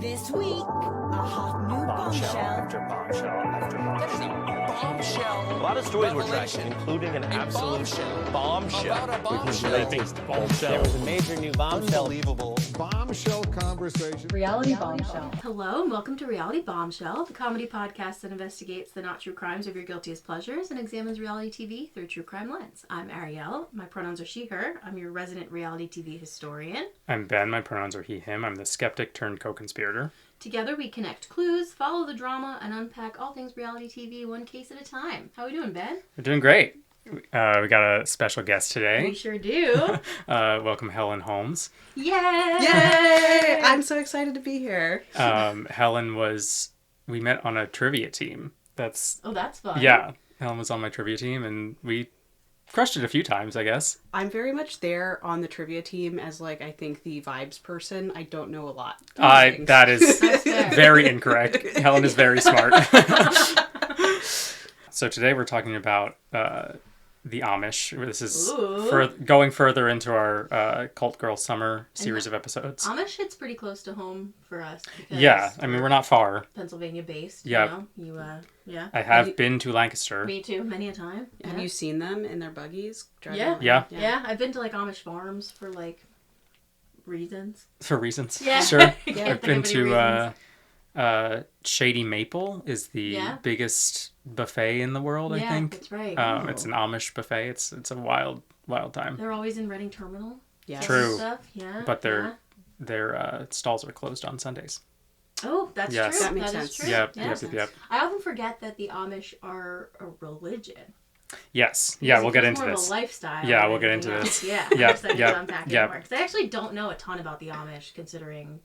This week, a hot new bombshell. After bombshell after bombshell. Bombshell. A lot of stories were revelation. tracked, including an absolute bombshell. About a bombshell. There was a major new bombshell. Unbelievable. Bombshell conversation. Reality Bombshell. Hello and welcome to Reality Bombshell, the comedy podcast that investigates the not true crimes of your guiltiest pleasures and examines reality TV through a true crime lens. I'm Ariel. My pronouns are she, her. I'm your resident reality TV historian. I'm Ben. My pronouns are he, him. I'm the skeptic turned co-conspirator. Together we connect clues, follow the drama, and unpack all things reality TV one case at a time. How are we doing, Ben? We're doing great. We got a special guest today. We sure do. Welcome Helen Holmes. Yay! Yay! I'm so excited to be here. Helen we met on a trivia team. Oh, that's fun. Yeah. Helen was on my trivia team and we crushed it a few times, I guess. I'm very much there on the trivia team as, I think the vibes person. I don't know a lot. That is fair. very incorrect. Helen is very smart. So today we're talking about the Amish. This is going further into our Cult Girl Summer series of episodes. Amish hits pretty close to home for us. Because Yeah, I mean, we're not far. Pennsylvania based. Yep. You know? Yeah. I have been to Lancaster. Me too, many a time. Have you seen them in their buggies? driving Yeah. around? Yeah. I've been to Amish farms for reasons. For reasons. Yeah. Sure. Yeah, I've been reasons. to Shady Maple is the biggest buffet in the world, I think. That's right. It's an Amish buffet. It's a wild time. They're always in Reading Terminal. Yes. True. Stuff. Yeah. But their stalls are closed on Sundays. Oh, that's Yes. true. That makes is sense. true. Yep. Yeah. I often forget that the Amish are a religion. Yes. Yeah, we'll get It's into more this. of a lifestyle. Yeah, than we'll get anything into else. this. Yeah. Yep, I'm excited yep, to unpack it yep. more. 'Cause I actually don't know a ton about the Amish, considering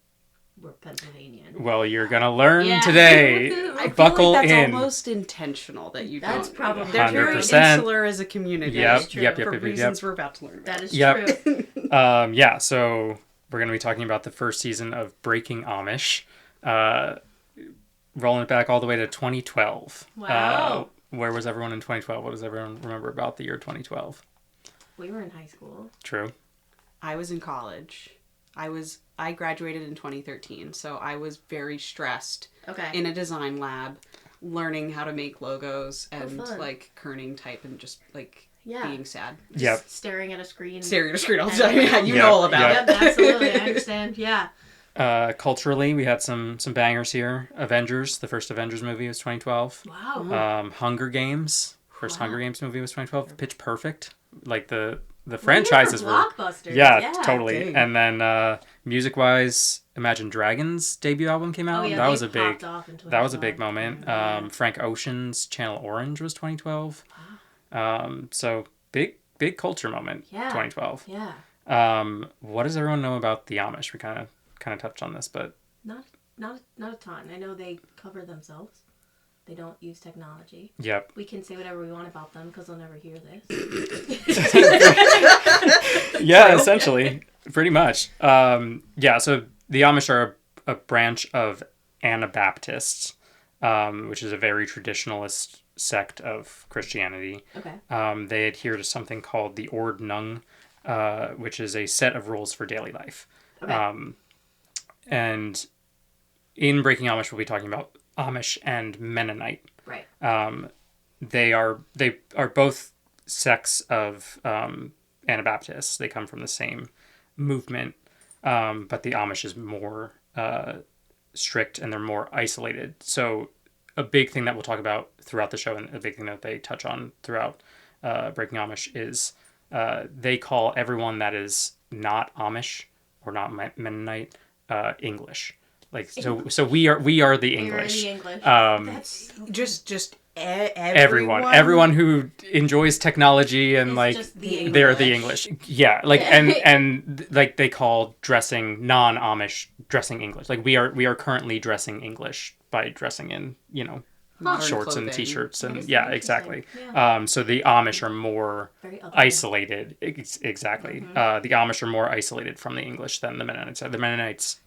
we're Pennsylvanian. Well, you're going to learn Yeah. today. I Buckle feel like that's in. almost intentional that you That's don't. probably They're very 100%. insular as a community. Yep, is true. yep, For yep. reasons we're about to learn about. That is Yep. true. Yeah, so we're going to be talking about the first season of Breaking Amish. Rolling it back all the way to 2012. Wow. Where was everyone in 2012? What does everyone remember about the year 2012? We were in high school. True. I was in college. I graduated in 2013, so I was very stressed Okay. in a design lab, learning how to make logos and fun. kerning type and just Yeah. being sad. Yep. Staring at a screen. Staring at a screen all the And- time. Yeah, you Yep, know all about yep. it. Yep, absolutely. I understand. Yeah. Culturally, we had some bangers here. Avengers, the first Avengers movie was 2012. Wow. Hunger Games, first Wow. Hunger Games movie was 2012. Pitch Perfect, the franchises were. blockbusters. Yeah, totally. Dang. And then music-wise, Imagine Dragons' debut album came out. Oh, yeah, that they was a big. popped off in That was a 2012. big moment. Yeah. Frank Ocean's Channel Orange was 2012. So big culture moment. Yeah. 2012. Yeah. What does everyone know about the Amish? We kind of touched on this, but Not a ton. I know they cover themselves. They don't use technology. yep. We can say whatever we want about them because they'll never hear this. Yeah, essentially, pretty much. So the Amish are a branch of Anabaptists, which is a very traditionalist sect of Christianity. Okay. They adhere to something called the Ordnung, which is a set of rules for daily life. Okay. And in Breaking Amish, we'll be talking about Amish and Mennonite. Right. They are both sects of Anabaptists. They come from the same movement, but the Amish is more strict and they're more isolated. So a big thing that we'll talk about throughout the show, and a big thing that they touch on throughout Breaking Amish, is they call everyone that is not Amish or not Mennonite English. So we are the English. You're in the English. That's so Just Everyone who enjoys technology and It's just the they're the English. English. Yeah, and they call dressing non-Amish dressing English. We are currently dressing English by dressing in, Modern shorts and clothing. t-shirts and That's yeah, interesting. exactly. Yeah. So the Amish are more Very other. isolated. Exactly. The Amish are more isolated from the English than the Mennonites. The Mennonites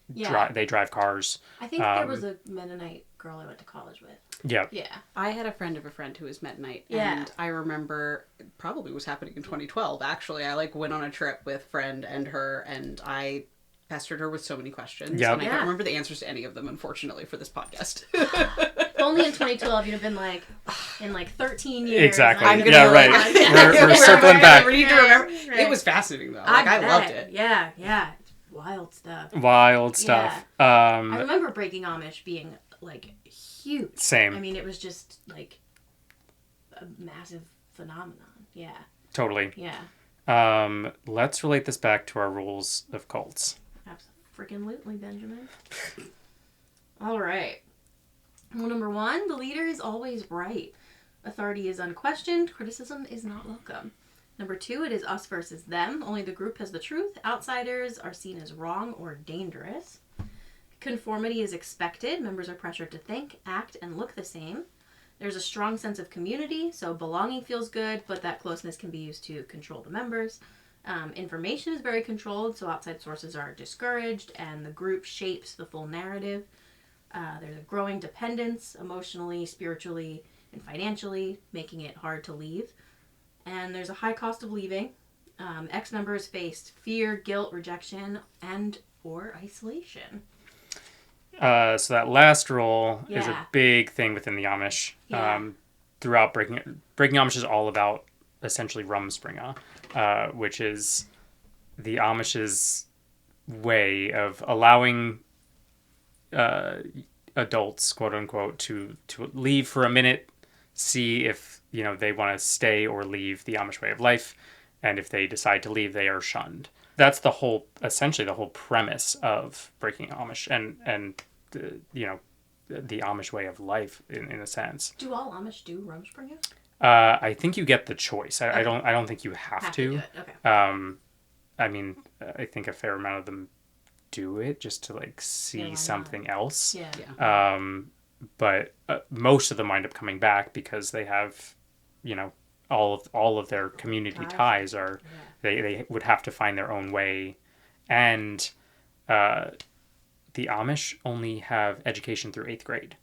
they drive cars. I think there was a Mennonite girl I went to college with. Yeah. Yeah. I had a friend of a friend who was Mennonite, Yeah. and I remember it probably was happening in 2012. Actually, I went on a trip with friend and her, and I pestered her with so many questions. Yep. And I Yeah. don't remember the answers to any of them, unfortunately, for this podcast. If only in 2012 you'd have been like, in like 13 years. Exactly. I'm gonna Yeah, be right. like- We're circling back. We need to remember. Right. It was fascinating, though. Like, I loved it. Yeah. It's wild stuff. Wild stuff. I remember Breaking Amish being like huge. Same. I mean, it was just like a massive phenomenon. Yeah. Totally. Yeah. Let's relate this back to our rules of cults. Absolutely, Benjamin. All right. Rule number 1, the leader is always right. Authority is unquestioned. Criticism is not welcome. Number 2, it is us versus them. Only the group has the truth. Outsiders are seen as wrong or dangerous. Conformity is expected. Members are pressured to think, act, and look the same. There's a strong sense of community, so belonging feels good, but that closeness can be used to control the members. Information is very controlled, so outside sources are discouraged, and the group shapes the full narrative. There's a growing dependence, emotionally, spiritually, and financially, making it hard to leave. And there's a high cost of leaving. Ex-members faced fear, guilt, rejection, and or isolation. So that last rule is a Yeah. big thing within the Amish. Yeah. Throughout Breaking Amish is all about essentially Rumspringa, which is the Amish's way of allowing adults, quote unquote, to leave for a minute, see if they want to stay or leave the Amish way of life, and if they decide to leave, they are shunned. That's essentially the whole premise of Breaking Amish, and the Amish way of life in a sense. Do all Amish do Rumspringa? I think you get the choice. I don't think you have to. do it. Okay. I mean, I think a fair amount of them do it just to see Yeah, why not? something else. Yeah. But most of them wind up coming back because they have, all of their community ties are, they would have to find their own way, and the Amish only have education through 8th grade,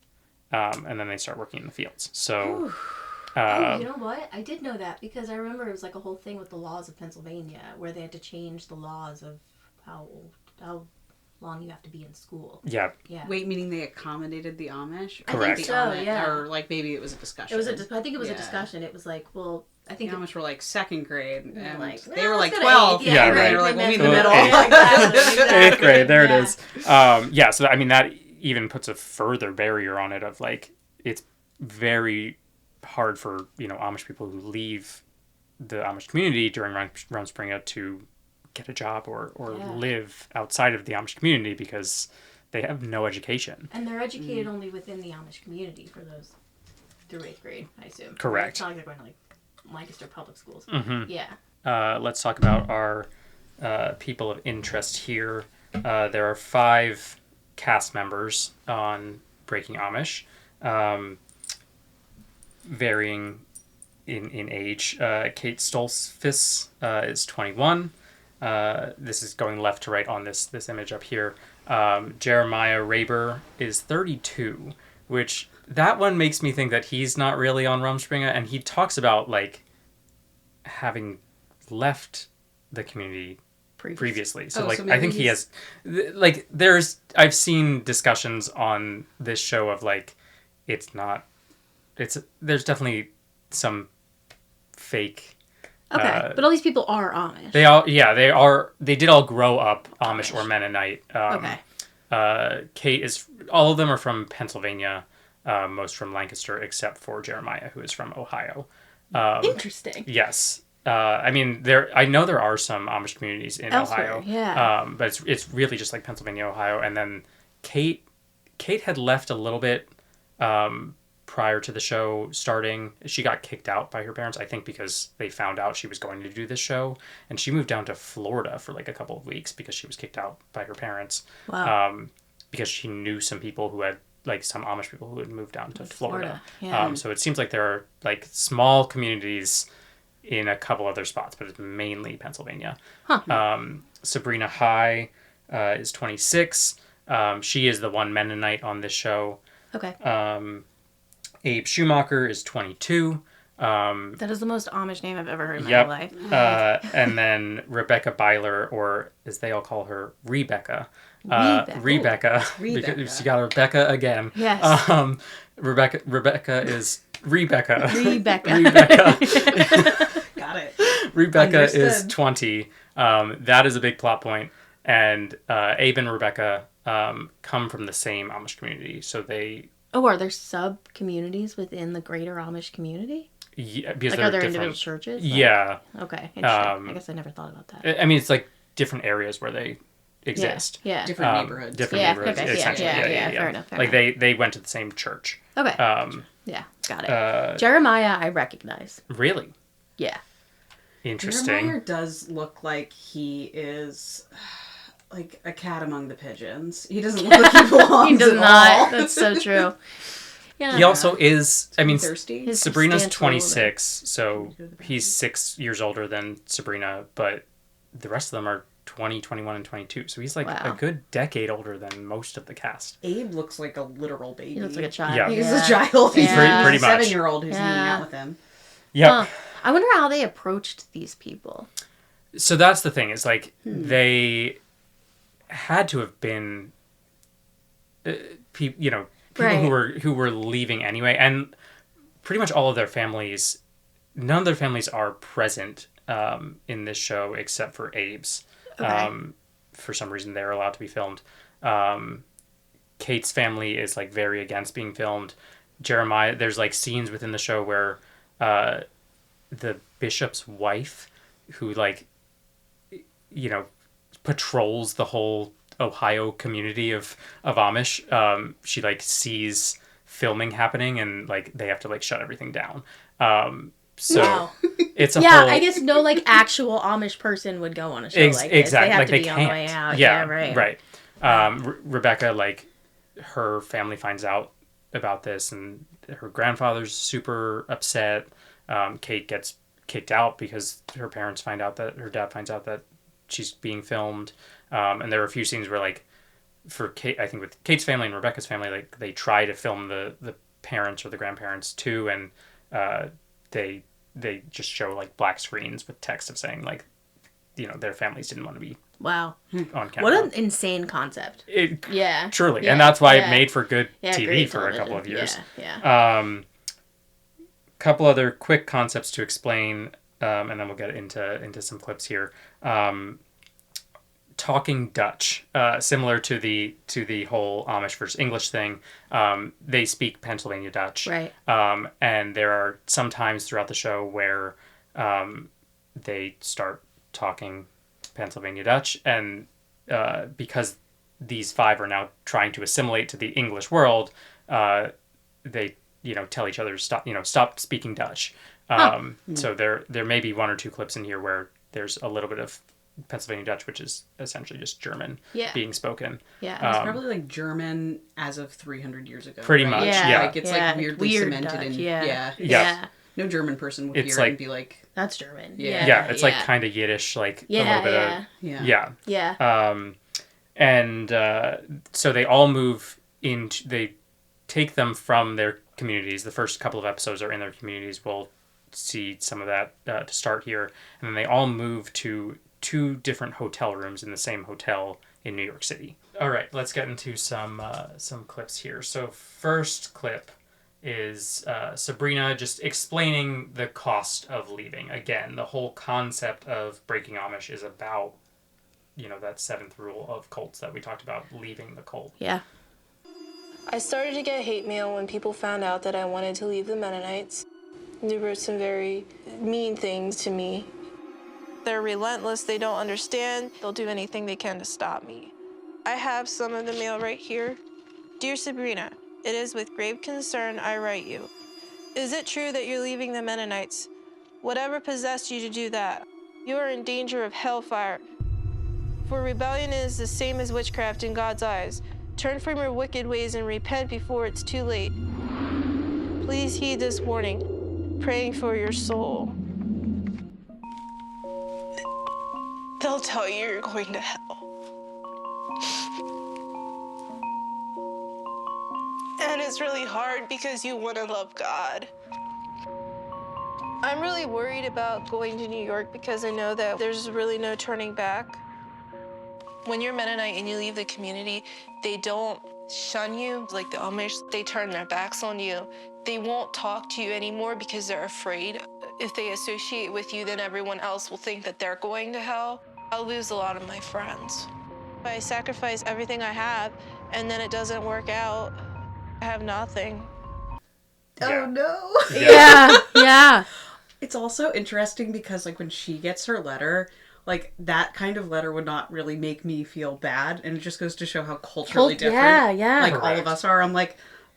and then they start working in the fields. So. Oh, you know what? I did know that because I remember it was like a whole thing with the laws of Pennsylvania where they had to change the laws of how long you have to be in school. Yeah. Yeah. Wait, meaning they accommodated the Amish? Correct. I think so, yeah. Or maybe it was a discussion. I think it was a Yeah. discussion. It was like, well, I think The Amish were 2nd grade, and they "Nah, were let's go to 12. eighth." Yeah, and right. they were like, we'll meet in the Well, middle. eighth. Yeah, exactly. 8th grade, there Yeah. it is. So I mean that even puts a further barrier on it of it's very hard for Amish people who leave the Amish community during Rumspringa to get a job or Yeah. live outside of the Amish community because they have no education. And they're educated only within the Amish community for those through 8th grade, I assume. Correct. It's not like they're going to Lancaster public schools. Mm-hmm. Yeah. Let's talk about our people of interest here. There are 5 cast members on Breaking Amish, varying in age. Kate Stoltzfus is 21. This is going left to right on this image up here. Jeremiah Raber is 32, which that one makes me think that he's not really on Rumspringa, and he talks about having left the community previously. So Oh, so I maybe think he has I've seen discussions on this show of there's definitely some fake. Okay. But all these people are Amish. They did all grow up Amish or Mennonite. Okay. Kate all of them are from Pennsylvania, most from Lancaster, except for Jeremiah, who is from Ohio. Interesting. Yes. I mean, I know there are some Amish communities in Elsewhere, Ohio. yeah. But it's really just Pennsylvania, Ohio, and then Kate had left a little bit prior to the show starting. She got kicked out by her parents, I think, because they found out she was going to do this show, and she moved down to Florida for a couple of weeks because she was kicked out by her parents. Wow. Because she knew some people who had some Amish people who had moved down to Florida. Yeah. So it seems like there are small communities in a couple other spots, but it's mainly Pennsylvania. Huh. Sabrina High is 26. She is the one Mennonite on this show. Okay. Abe Schumacher is 22. That is the most Amish name I've ever heard in my Yep. life. And then Rebecca Byler, or as they all call her, Rebecca. Rebecca. Rebecca. Rebecca. Because she got Rebecca again. Yes. Rebecca is Rebecca. Rebecca. Got it. Rebecca is Understood. 20. That is a big plot point. And Abe and Rebecca come from the same Amish community. So they... Oh, are there sub-communities within the greater Amish community? Yeah, because Like, they're are there different. individual churches? Like- Yeah. Okay, interesting. I guess I never thought about that. I mean, it's like different areas where they exist. Yeah. Different neighborhoods. Different Yeah, neighborhoods, okay, essentially. yeah, fair enough, fair like they went to the same church. Okay. Yeah, got it. Jeremiah, I recognize. Really Yeah. interesting. Jeremiah does look like he is like a cat among the pigeons. He doesn't look like he belongs He does at not. all. That's so true. Yeah. He also is. I mean, Thirsty. His Sabrina's stance a little 26, so he's 6 years older than Sabrina, but the rest of them are 20, 21, and 22. So he's like Wow. a good decade older than most of the cast. Abe looks like a literal baby. He looks like a child. Yeah. He's a child. He's Yeah. Pretty much. a 7-year-old who's hanging Yeah. out with him. Yep. Huh. I wonder how they approached these people. So that's the thing. Is like they had to have been, people Right. who were leaving anyway, and pretty much all of their families. None of their families are present in this show except for Abe's. Okay. For some reason, they're allowed to be filmed. Kate's family is like very against being filmed. Jeremiah, there's like scenes within the show where the bishop's wife, who patrols the whole Ohio community of Amish, she like sees filming happening and like they have to like shut everything down. So Wow. it's a Yeah, whole, I guess no like actual Amish person would go on a show like this. exactly They have like to they be can't. on the way out. Yeah, right. Rebecca, like her family finds out about this and her grandfather's super upset. Kate gets kicked out because her dad finds out that she's being filmed. And there are a few scenes where like for Kate, I think with Kate's family and Rebecca's family, like they try to film the parents or the grandparents too, and they just show like black screens with text of saying like, their families didn't want to be Wow. on camera. What an insane concept. Yeah. Truly, Yeah. and that's why Yeah. it made for good Yeah, TV great for a television. couple of years. Yeah. Couple other quick concepts to explain, and then we'll get into some clips here. Talking Dutch, similar to the whole Amish versus English thing, they speak Pennsylvania Dutch, Right. and there are some times throughout the show where they start talking Pennsylvania Dutch, and because these 5 are now trying to assimilate to the English world, they tell each other stop speaking Dutch. So there may be 1 or 2 clips in here where there's a little bit of Pennsylvania Dutch, which is essentially just German being spoken. Yeah. It's probably like German as of 300 years ago. Pretty right? much, Yeah. Like it's like weirdly Weird cemented Dutch, in. yeah. Yeah. No German person would It's hear it and like- be like, That's German. Yeah. It's like kind of Yiddish, like a little bit of yeah. Yeah. and so they all move into. They take them from their communities. The first couple of episodes are in their communities. We'll see some of that to start here, and then they all move to 2 different hotel rooms in the same hotel in New York City. All right, let's get into some clips here. So first clip is Sabrina just explaining the cost of leaving. Again, the whole concept of Breaking Amish is about, that 7th rule of cults that we talked about, leaving the cult. Yeah. I started to get hate mail when people found out that I wanted to leave the Mennonites. They wrote some very mean things to me. They're relentless, they don't understand. They'll do anything they can to stop me. I have some of the mail right here. Dear Sabrina, it is with grave concern I write you. Is it true that you're leaving the Mennonites? Whatever possessed you to do that? You are in danger of hellfire. For rebellion is the same as witchcraft in God's eyes. Turn from your wicked ways and repent before it's too late. Please heed this warning. Praying for your soul. They'll tell you you're going to hell. And it's really hard because you want to love God. I'm really worried about going to New York because I know that there's really no turning back. When you're Mennonite and you leave the community, they don't shun you like the Amish. They turn their backs on you. They won't talk to you anymore because they're afraid. If they associate with you, then everyone else will think that they're going to hell. I'll lose a lot of my friends. I sacrifice everything I have, and then it doesn't work out. I have nothing. Oh no. Yeah. It's also interesting because, like, when she gets her letter, like, that kind of letter would not really make me feel bad, and it just goes to show how culturally different, like, all Correct. of us are. I'm like,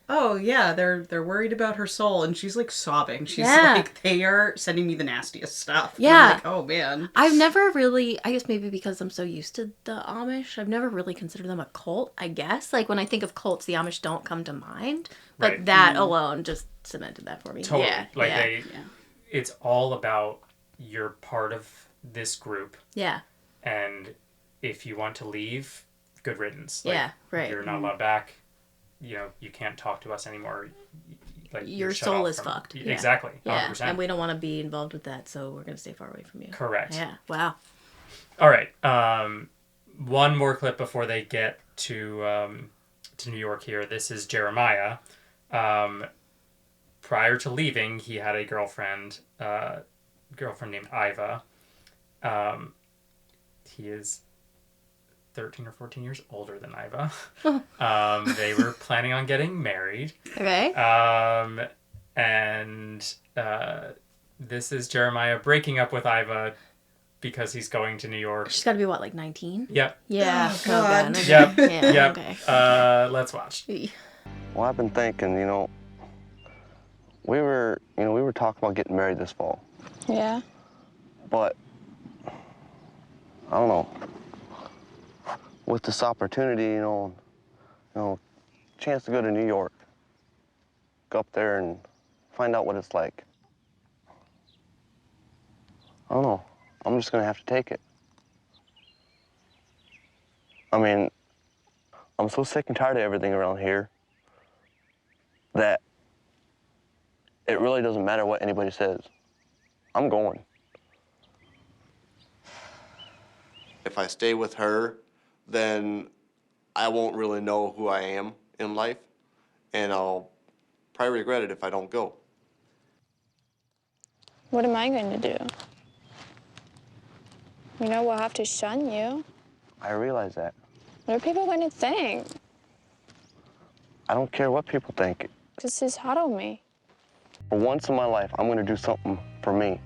oh, yeah, they're worried about her soul, and she's, like, sobbing. She's like, they are sending me the nastiest stuff. And I'm like, oh, man. I've never really, I guess maybe because I'm so used to the Amish, I've never really considered them a cult, I guess. Like, when I think of cults, the Amish don't come to mind. But Right. that alone just cemented that for me. Totally. Yeah. Like, yeah. it's all about you're part of this group, Yeah. and if you want to leave, good riddance. Like, Yeah, right. You're not allowed back. You know, you can't talk to us anymore. Like, Your you're shut soul off is from- fucked. Yeah. Exactly. Yeah. 100%. And we don't want to be involved with that, so we're going to stay far away from you. Correct. Yeah. Wow. All right. One more clip before they get to New York here. This is Jeremiah. Prior to leaving, he had a girlfriend named Iva. He is 13 or 14 years older than Iva. They were planning on getting married. Okay. And this is Jeremiah breaking up with Iva because he's going to New York. She's got to be, what, like 19? Yep. Yeah. Oh, God. Okay. Yep. Yeah. Yep. Okay. Let's watch. Well, I've been thinking, we were talking about getting married this fall. Yeah. But, I don't know, with this opportunity, chance to go to New York, go up there and find out what it's like. I don't know. I'm just gonna have to take it. I mean, I'm so sick and tired of everything around here that it really doesn't matter what anybody says. I'm going. If I stay with her, then I won't really know who I am in life, and I'll probably regret it if I don't go. What am I going to do? We'll have to shun you. I realize that. What are people going to think? I don't care what people think. This is hard on me. For once in my life, I'm gonna do something for me.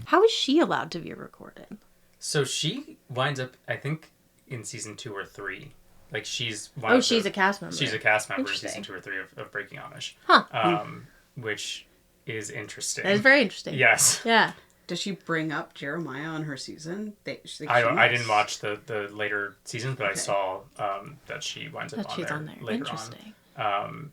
How is she allowed to be recorded? So she winds up, I think, in season 2 or 3. Like, she's She's a cast member. She's a cast member in Interesting. season 2 or 3 of Breaking Amish. Huh. Which is interesting. That is very interesting. Yes. Yeah. Does she bring up Jeremiah on her season? I didn't watch the later seasons, but I saw that she winds up That she's on there. later Interesting. on. Yeah.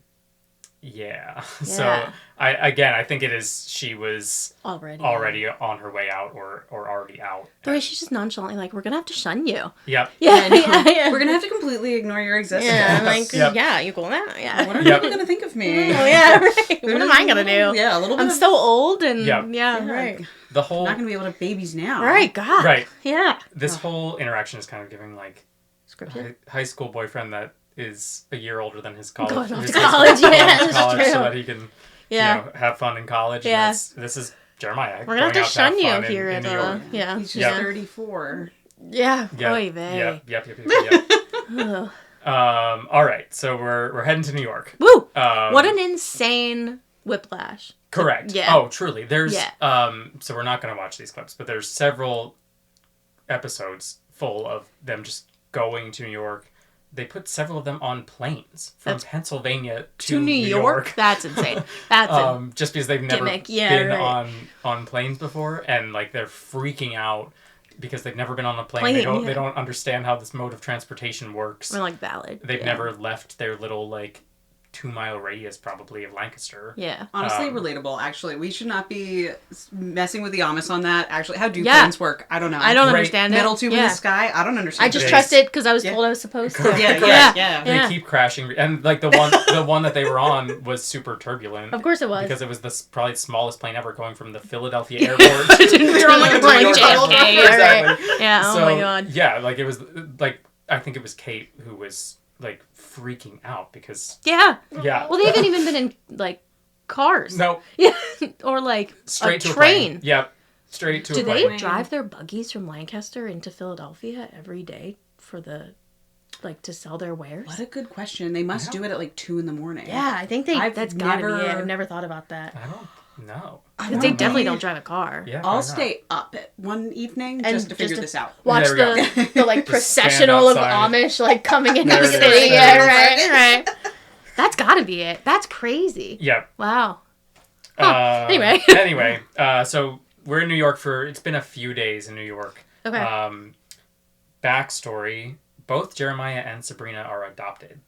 Yeah. So I think it is she was Already on her way out or already out. The way she's just nonchalantly like, we're going to have to shun you. Yep. Yeah. Yeah. We're gonna have to completely ignore your existence. Yeah, like, Yep. yeah, you cool now? Yeah. What are Yep. people gonna think of me? Oh, yeah, right. What am I going to do? Yeah, a little bit. I'm of, so old and Yep. yeah, Yeah. right. The I'm whole not gonna be able to have babies now. Right, God. Right. Yeah. This whole interaction is kind of giving like Scripted. high school boyfriend that is a year older than his college. Going off his to high college, school- yeah, going off to that's college true. so that he can Yeah. have fun in college. and Yeah. this is Jeremiah. We're going to have to going out shun you have fun here in at, New York. yeah. He's just Yeah. 34. Yeah. Yep. Oy vey. Yep. Ugh. All right, so we're heading to New York. Woo! Um, What an insane whiplash. Correct. Yeah. Oh, truly. There's Yeah. so we're not going to watch these clips, but there's several episodes full of them just going to New York. They put several of them on planes from Pennsylvania to New York? That's insane. That's just because they've never gimmick. Yeah, been right. on planes before, and like they're freaking out because they've never been on a plane. Plane, They yeah. don't understand how this mode of transportation works. like ballad. They've yeah. never left their little like 2-mile radius probably of Lancaster. Yeah. Honestly, relatable. Actually, we should not be messing with the Amish on that. Actually, how do planes work? I don't know. I don't Right. understand Middle it. tube in the sky? I don't understand. I just They- trusted because I was told I was supposed to. Yeah. They keep crashing, and like the one that they were on was super turbulent. Of course it was. Because it was probably the smallest plane ever, going from the Philadelphia airport. We were on like a New York JFK, Airport. right? Yeah. Oh So, my god. Yeah, like it was like I think it was Kate who was like freaking out because Yeah. yeah. Well, they haven't even been in like cars. No. Yeah. Or like Straight a to train. a plane. Yep. Straight to Do a plane. they drive their buggies from Lancaster into Philadelphia every day for the to sell their wares? What a good question. They must do it at like 2 a.m. Yeah, I think that's gotta be it. I've never thought about that. I don't know. Because they definitely don't drive a car. Yeah. I'll stay up at one evening And just to figure this out. Watch There we the like processional of outside. Amish coming into There the it is. city. There Yeah, it is. right. That's gotta be it. That's crazy. Yep. Wow. Anyway. Anyway. So we're in New York it's been a few days in New York. Okay. Backstory, both Jeremiah and Sabrina are adopted.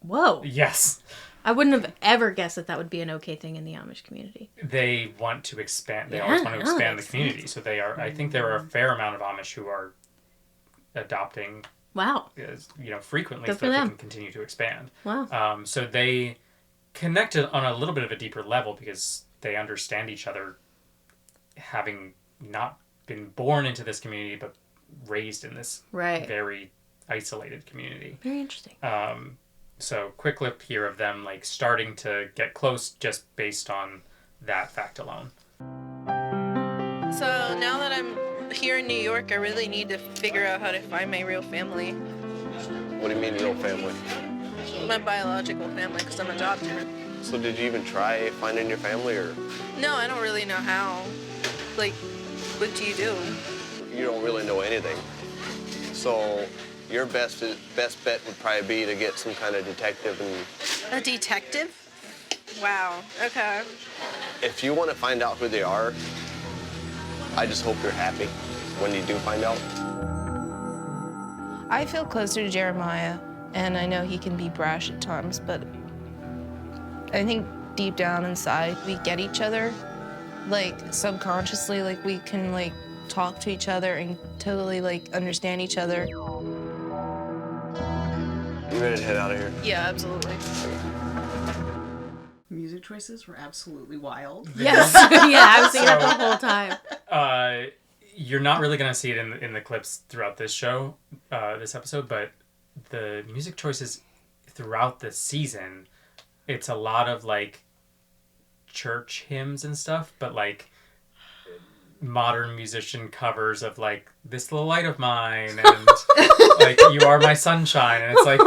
Whoa. Yes. I wouldn't have ever guessed that would be an okay thing in the Amish community. They want to expand. They always want to expand the community. So they are, I think there are a fair amount of Amish who are adopting, Wow. frequently Good so for that they them. can continue to expand. Wow. So they connected on a little bit of a deeper level because they understand each other, having not been born into this community, but raised in this very isolated community. Very interesting. So quick clip here of them like starting to get close just based on that fact alone. So now that I'm here in New York, I really need to figure out how to find my real family, What do you mean real family? my biological family, because I'm adopted. So did you even try finding your family, or No, I don't really know how. Like, what do you do? you don't really know anything? So your best bet would probably be to get some kind of detective, and A detective? Wow. Okay. if you want to find out who they are, I just hope you're happy when you do find out. I feel closer to Jeremiah, and I know he can be brash at times, but I think deep down inside we get each other, like subconsciously, like we can like talk to each other and totally like understand each other. You ready to head out of here? Yeah, absolutely. Music choices were absolutely wild. Yes. Yeah, I was thinking that the whole time. You're not really going to see it in the clips throughout this show, this episode, but the music choices throughout the season, it's a lot of like church hymns and stuff, but like modern musician covers of like This Little Light of Mine and like You Are My Sunshine, and it's like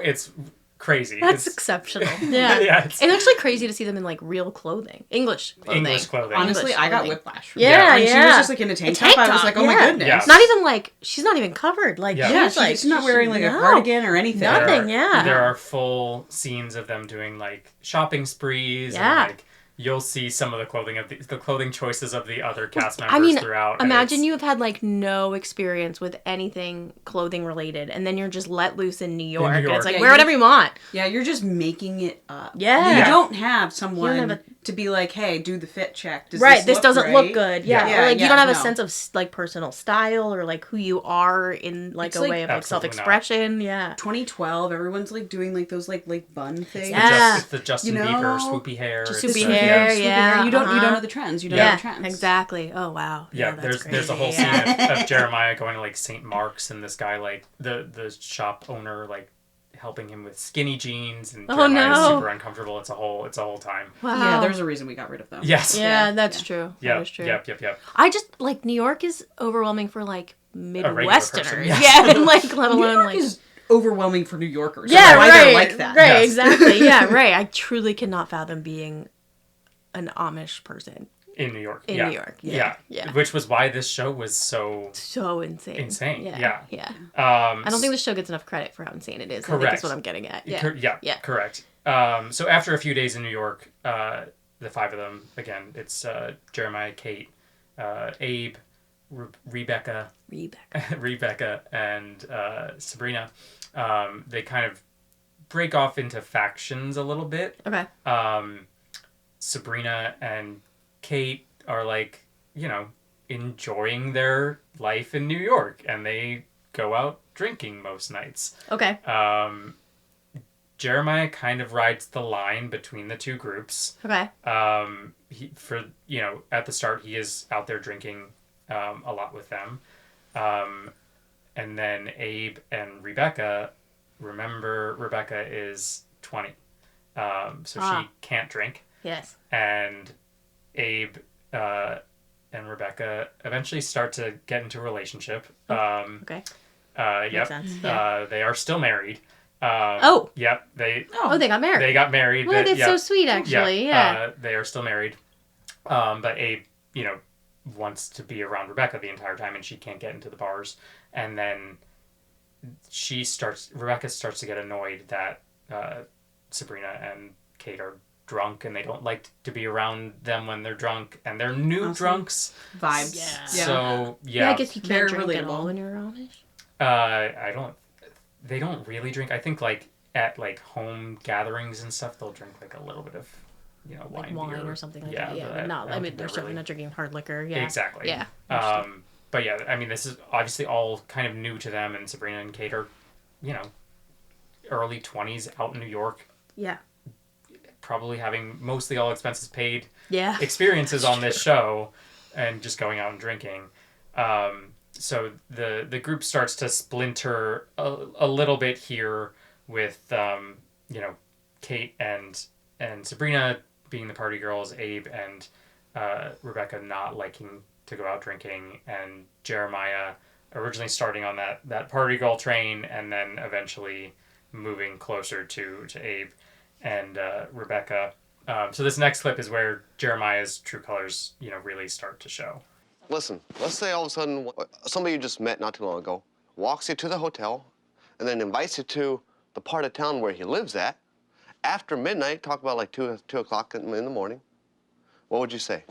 it's crazy. That's It's exceptional. Yeah. Yeah, It's actually crazy to see them in like real clothing. English clothing. English clothing. Honestly, English I got clothing. whiplash. From Yeah, that. When she was yeah. just like in a tank A tank top, I was top, like, oh my yeah. goodness. Yeah. It's not even like, she's not even covered. Like, Yeah. Yeah, she's like, she's not wearing like a no. cardigan or anything. Nothing. yeah. There are full scenes of them doing like shopping sprees Yeah. and like you'll see some of the clothing choices of the other cast members I mean, throughout. and imagine it's- you have had like no experience with anything clothing related, and then you're just let loose in New York. And York. it's like, Yeah, wear whatever you want. Yeah, you're just making it up. Yeah. You Yeah. don't have someone You don't have to be like, hey, do the fit check. Does Right, this look doesn't right? look good. Yeah, Yeah, or, like yeah, you don't have a no. sense of like personal style or like who you are in like It's a like- way of like Absolutely not. self-expression. Yeah. 2012, everyone's like doing like those like bun things. Yeah. It's the Justin You know, Bieber swoopy hair. just it's swoopy the- hair, Swoopy yeah, hair. You don't uh-huh. know the trends. You don't know Yeah, the trends. exactly. Oh wow. Yeah, that's there's a whole crazy. scene Yeah. of Jeremiah going to like St. Mark's and this guy like the shop owner like helping him with skinny jeans and Oh, Jeremiah's no. super uncomfortable. It's a whole time. Wow. Yeah, there's a reason we got rid of them. Yes. Yeah, that's true. Yep. That is true. Yep. I just like New York is overwhelming for like Midwesterners. person, yes. Yeah, and like let New alone York like is overwhelming for New Yorkers. yeah, That's why right, they're like that. right, Yes. exactly. Yeah, right. I truly cannot fathom being an Amish person In New York. in yeah. New York. Yeah, yeah. Which was why this show was so So insane. Insane, Yeah. yeah. I don't think the show gets enough credit for how insane it is. I think Correct. that's what I'm getting at. Yeah. Yeah, correct. So after a few days in New York, the five of them, again, it's Jeremiah, Kate, Abe, Rebecca, and Sabrina. They kind of break off into factions a little bit. Okay. Sabrina and Kate are like, you know, enjoying their life in New York, and they go out drinking most nights. Okay. Jeremiah kind of rides the line between the two groups. Okay. At the start, he is out there drinking a lot with them. And then Abe and Rebecca, remember, Rebecca is 20. She can't drink. Yes. And Abe and Rebecca eventually start to get into a relationship. Okay. Yep. Sense. Yeah. They are still married. Yep. They got married. They got married. Well, that's so sweet, actually. Yeah. They are still married. But Abe, wants to be around Rebecca the entire time, and she can't get into the bars. And then Rebecca starts to get annoyed that Sabrina and Kate are drunk, and they don't like to be around them when they're drunk, and they're new drunks. Vibes. Yeah. So, I guess you Very can't drink at relatable. all when you're Amish. They don't really drink. I think at home gatherings and stuff, they'll drink a little bit of Like wine beer. or something like that. Yeah, but but not. I don't think They're certainly really... not drinking hard liquor. Yeah. Exactly. Yeah. But yeah, I mean, this is obviously all kind of new to them, and Sabrina and Kate are, early 20s out in New York, Yeah. probably having mostly all expenses paid Yeah. experiences on this show, and just going out and drinking. So the group starts to splinter a little bit here with Kate and Sabrina being the party girls, Abe and Rebecca not liking to go out drinking, and Jeremiah originally starting on that party girl train, and then eventually moving closer to Abe and Rebecca. So this next clip is where Jeremiah's true colors really start to show. Listen, let's say all of a sudden somebody you just met not too long ago walks you to the hotel and then invites you to the part of town where he lives at. After midnight, talk about 2 o'clock in the morning. What would you say?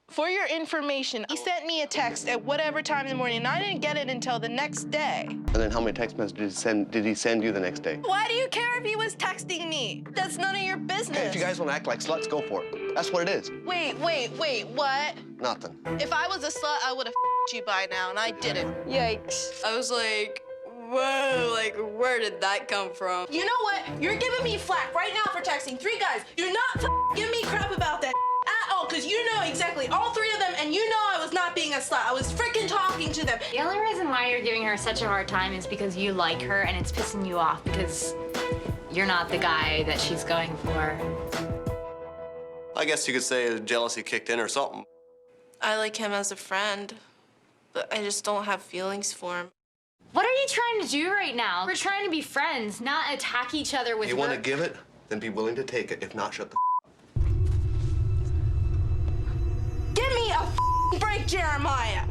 For your information, he sent me a text at whatever time in the morning, and I didn't get it until the next day. And then how many text messages did he send you the next day? Why do you care if he was texting me? That's none of your business. Okay, if you guys want to act like sluts, go for it. That's what it is. Wait, what? Nothing. If I was a slut, I would have you by now, and I didn't. Yikes. I was like, whoa, where did that come from? You know what? You're giving me flack right now for texting 3 guys. You're not giving me crap about that at all, because you know exactly all 3 of them, and you know I was not being a slut. I was freaking talking to them. The only reason why you're giving her such a hard time is because you like her and it's pissing you off because you're not the guy that she's going for. I guess you could say jealousy kicked in or something. I like him as a friend, but I just don't have feelings for him. What are you trying to do right now? We're trying to be friends, not attack each other with You want to work. give it, then be willing to take it. If not, shut the Give me a break, Jeremiah.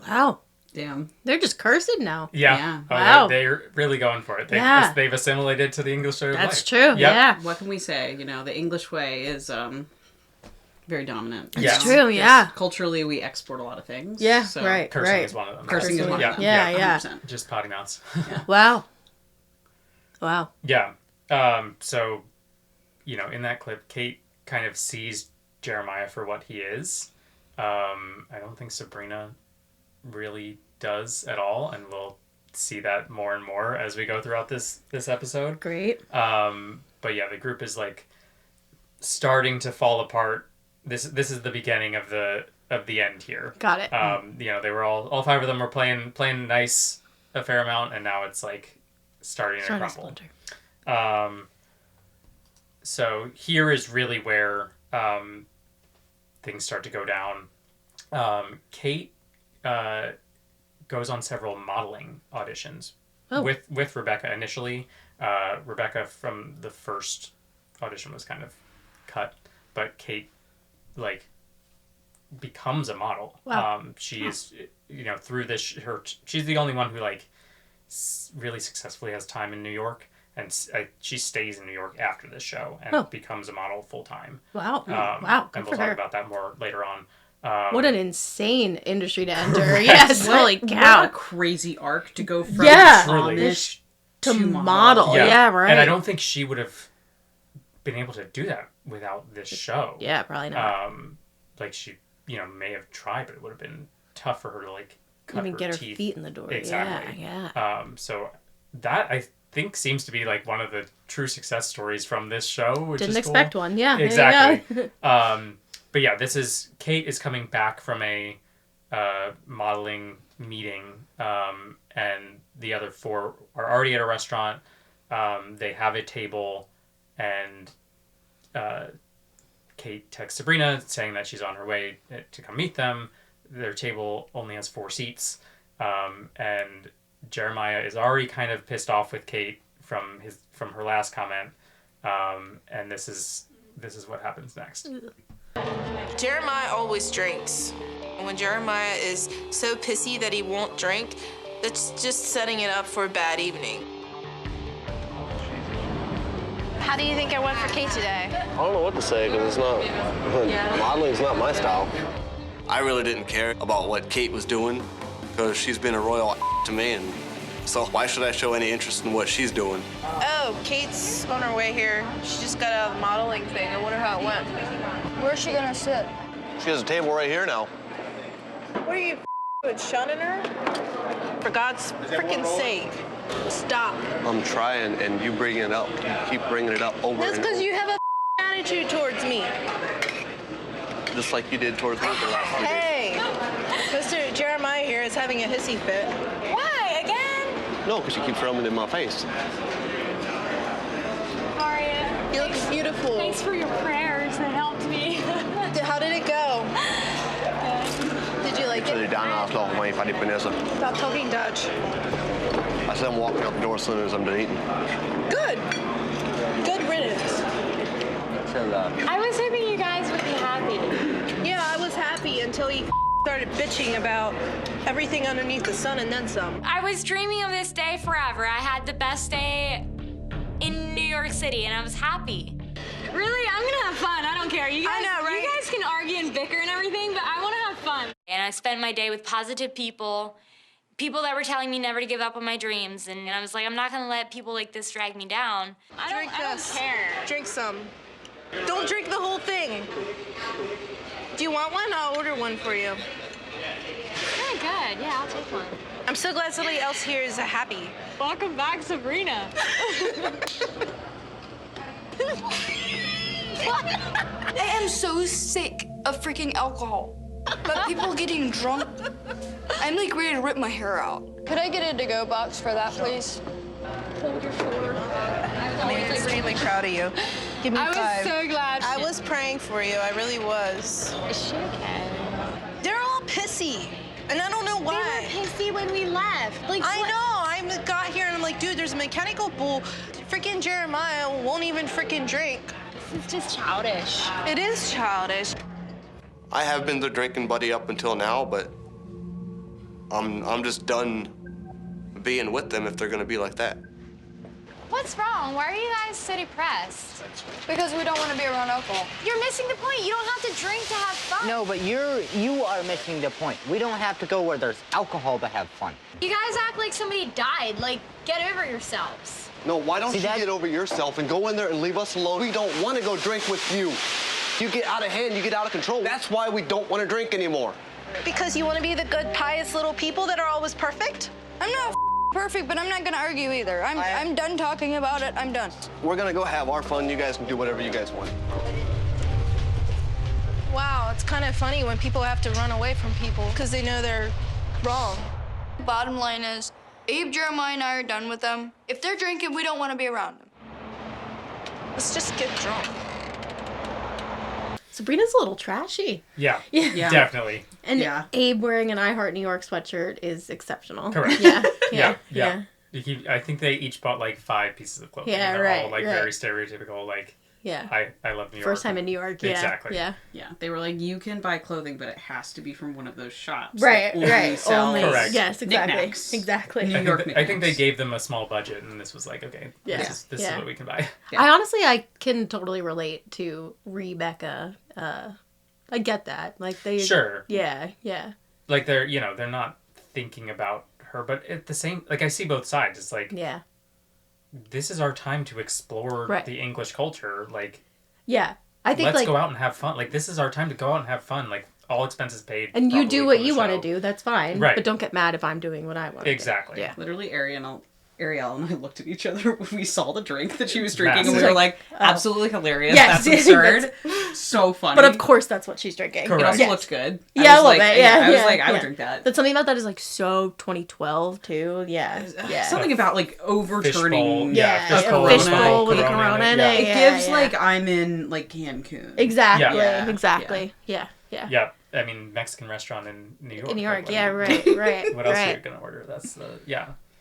Wow. Damn. They're just cursing now. Yeah. Oh, Wow. They're really going for it. They've assimilated to the English way of life. That's true. Yep. Yeah. What can we say? The English way is very dominant. Yes. It's true. Yeah. Culturally, we export a lot of things. Yeah. So Right. Cursing right. is one of them. Cursing is one of them. Yeah. 100%. Just potty mouths. Wow. Wow. Yeah. So, in that clip, Kate kind of sees Jeremiah for what he is. I don't think Sabrina really does at all, and we'll see that more and more as we go throughout this episode. Great. But yeah, the group is starting to fall apart. This is the beginning of the end here. Got it. They were all 5 of them were playing nice a fair amount, and now it's starting to crumble. So here is really where things start to go down. Kate goes on several modeling auditions with Rebecca initially. Rebecca from the first audition was kind of cut, but Kate becomes a model. Wow. She is through this she's the only one who really successfully has time in New York, and she stays in New York after this show and becomes a model full time. Wow. Wow. Good And we'll for talk her. about that more later on. What an insane industry to enter. Yes. Holy What cow. a crazy arc to go from Yeah. Truly. Amish to model. Yeah. Yeah, right. And I don't think she would have been able to do that without this show. Yeah, probably not. Like she, may have tried, but it would have been tough for her to like cut Even her get her teeth. feet in the door. Exactly. Yeah. So that I think seems to be like one of the true success stories from this show. Which Didn't is expect cool. one. Yeah. Exactly. But yeah, Kate is coming back from a modeling meeting, and the other four are already at a restaurant. They have a table, and Kate texts Sabrina saying that she's on her way to come meet them. Their table only has 4 seats, and Jeremiah is already kind of pissed off with Kate from her last comment, and this is what happens next. Jeremiah always drinks. When Jeremiah is so pissy that he won't drink, that's just setting it up for a bad evening. How do you think I went for Kate today? I don't know what to say because it's not, modeling's not my style. I really didn't care about what Kate was doing because she's been a royal to me, and so why should I show any interest in what she's doing? Oh, Kate's on her way here. She just got out of the modeling thing. I wonder how it went. Where's she gonna sit? She has a table right here now. What are you with, shunning her? For God's freaking sake, stop. I'm trying, and you bring it up. You keep bringing it up over That's and because over. you have a attitude towards me. Just like you did towards me the last 3 days. Hey, Mr. Jeremiah here is having a hissy fit. Why? Again? No, because you keep throwing it in my face. How are you? You look beautiful. Thanks for your prayers that helped me. How did it go? Did you like Så det it? är Dana avslag på mig för det Vanessa. Stop talking Dutch. I said I'm walking out the door as soon as I'm done eating. Good. Good riddance. I was hoping you guys would be happy. Yeah, I was happy until you started bitching about everything underneath the sun and then some. I was dreaming of this day forever. I had the best day in New York City, and I was happy. Really? I'm gonna have fun. I don't care. You guys, I know, right? You guys can argue and bicker and everything, but I want to have fun. And I spent my day with positive people that were telling me never to give up on my dreams. And I was like, I'm not gonna let people like this drag me down. I Drink don't this. care. Drink some. Don't drink the whole thing. Do you want one? I'll order one for you. Very good. Yeah, I'll take one. I'm so glad somebody else here is happy. Welcome back, Sabrina. I am so sick of freaking alcohol. But people getting drunk, I'm like ready to rip my hair out. Could I get a to-go box for that, please? Hold your shoulder. I'm extremely proud of you. Give me I 5. was so glad. I was praying for you. I really was. Is she okay? They're all pissy, and I don't know why. They were pissy when we left. Like I know. I got here and I'm like, dude, there's a mechanical bull. Freaking Jeremiah won't even freaking drink. This is just childish. It is childish. I have been the drinking buddy up until now, but I'm just done being with them if they're gonna be like that. What's wrong? Why are you guys so depressed? Because we don't want to be around alcohol. You're missing the point. You don't have to drink to have fun. No, but you are missing the point. We don't have to go where there's alcohol to have fun. You guys act like somebody died. Like, get over yourselves. No, why don't See, you that- get over yourself and go in there and leave us alone? We don't want to go drink with you. You get out of hand, you get out of control. That's why we don't want to drink anymore. Because you want to be the good, pious little people that are always perfect? I'm not perfect, but I'm not gonna argue either. I'm done talking about it. I'm done. We're gonna go have our fun. You guys can do whatever you guys want. Wow, it's kind of funny when people have to run away from people because they know they're wrong. Bottom line is, Abe, Jeremiah, and I are done with them. If they're drinking, we don't want to be around them. Let's just get drunk. Sabrina's a little trashy. Yeah, Yeah. definitely. And Yeah. Abe wearing an I Heart New York sweatshirt is exceptional. Correct. Yeah. I think they each bought like 5 pieces of clothing. Yeah, They're right, all like right. very stereotypical. Like Yeah. I love New York. First time in New York, yeah. Exactly. Yeah. Yeah. They were like, you can buy clothing, but it has to be from one of those shops. Right, that only right. sell Only. Correct. Yes, exactly. knickknacks. Exactly. New York I think they knickknacks. gave them a small budget, and this was like, okay, Yeah. this is what we can buy. Yeah. I honestly, I can totally relate to Rebecca. I get that. Like they. Sure. Yeah. Yeah. Like they're not thinking about her, but at the same, like I see both sides. It's like Yeah. this is our time to explore Right. the English culture. Like, Yeah. I think let's like, go out and have fun. Like, this is our time to go out and have fun. Like, all expenses paid. and you probably do what for the you want to show. do. That's fine. Right. But don't get mad if I'm doing what I want to Exactly. do. Yeah. Literally, Ariel and I looked at each other when we saw the drink that she was drinking, Massive. and we were like, absolutely hilarious. Yes, That's absurd. So funny. But of course, that's what she's drinking. It also Yes. looked good. Yeah, I a was little like, bit. Yeah, I was yeah, like, I would yeah. drink that. But something about that is like so 2012 too. Yeah, yeah. Something about like overturning. Fishbowl. Yeah, a fishbowl with a Corona in it. It gives like I'm in like Cancun. Exactly. Yeah. Exactly. Yeah. Yeah. Yeah, I mean, Mexican restaurant in New York. In New York, like, yeah, right. What else are you right. gonna order? That's the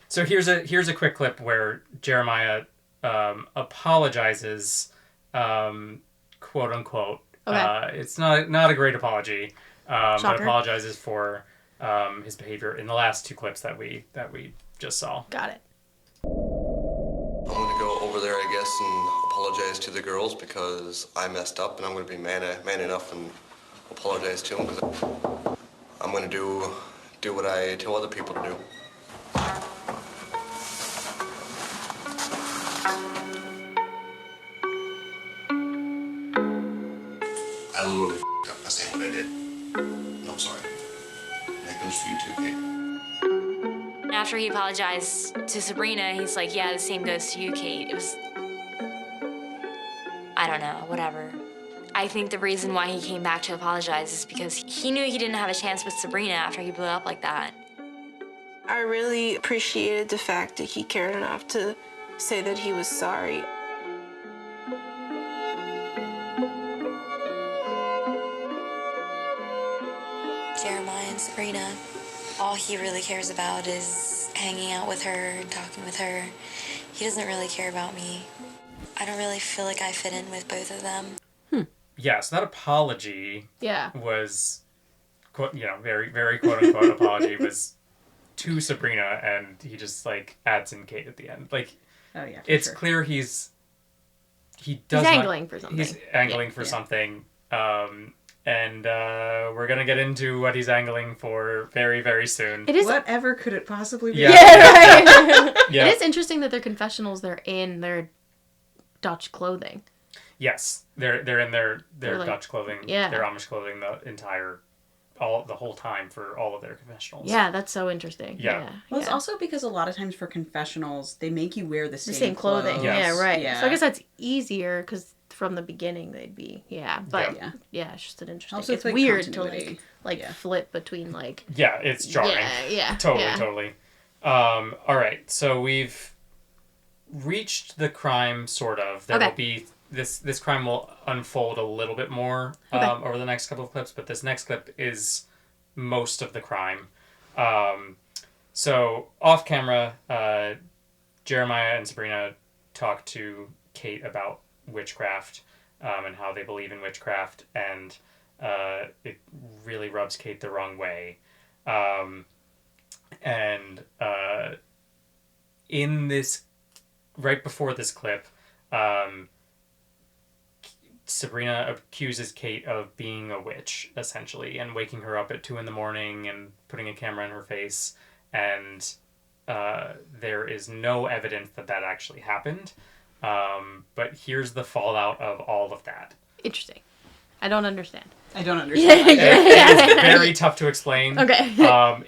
So here's a quick clip where Jeremiah apologizes, quote unquote. Okay. It's not a great apology, but Shocker. apologizes for his behavior in the last two clips that we just saw. Got it. I'm gonna go over there, I guess, and apologize to the girls because I messed up, and I'm gonna be man enough and apologize to them because I'm gonna do what I tell other people to do. I literally f***ed up. That's what I did. No, I'm sorry. That goes for you too, Kate. After he apologized to Sabrina, he's like, yeah, the same goes to you, Kate. It was... I don't know, whatever. I think the reason why he came back to apologize is because he knew he didn't have a chance with Sabrina after he blew up like that. I really appreciated the fact that he cared enough to say that he was sorry. Jeremiah and Sabrina, all he really cares about is hanging out with her, talking with her. He doesn't really care about me. I don't really feel like I fit in with both of them. Yeah, so that apology Yeah. was, very, very quote-unquote apology was to Sabrina, and he just, like, adds in Kate at the end. Like, oh, yeah, it's sure. clear he does He's not... angling for something. He's angling for something. And we're going to get into what he's angling for very, very soon. It is Whatever could it possibly be? Yeah, right. Yeah. It is interesting that their confessionals, they're in their Dutch clothing. Yes, they're in their like, Dutch clothing, yeah. their Amish clothing the whole time for all of their confessionals. Yeah, that's so interesting. Yeah. Well, it's also because a lot of times for confessionals, they make you wear the same clothing. clothes. Yes. Yeah, right. Yeah. So I guess that's easier because from the beginning they'd be but Yeah. yeah, it's just an interesting. Also, it's it's like weird continuity. to like flip between like. Yeah, it's jarring. Yeah. Totally. All right, so we've reached the crime, sort of. There will be this crime will unfold a little bit more over the next couple of clips, but this next clip is most of the crime. So off camera, Jeremiah and Sabrina talk to Kate about witchcraft and how they believe in witchcraft, and it really rubs Kate the wrong way. In this, right before this clip, Sabrina accuses Kate of being a witch, essentially, and waking her up at 2 a.m. and putting a camera in her face, and there is no evidence that actually happened. But here's the fallout of all of that. Interesting. I don't understand. I don't understand. It's very tough to explain. Okay.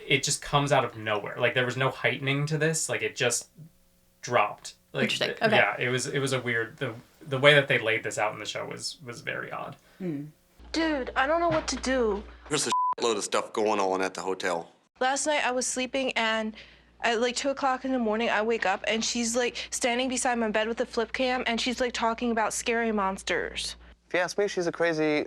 It just comes out of nowhere. Like, there was no heightening to this. Like, it just dropped. Like, Interesting. Okay. Yeah, it was a weird... The way that they laid this out in the show was very odd. Dude, I don't know what to do. There's a load of stuff going on at the hotel. Last night I was sleeping and at like 2 o'clock in the morning I wake up and she's like standing beside my bed with a flip cam and she's like talking about scary monsters. If you ask me, she's a crazy...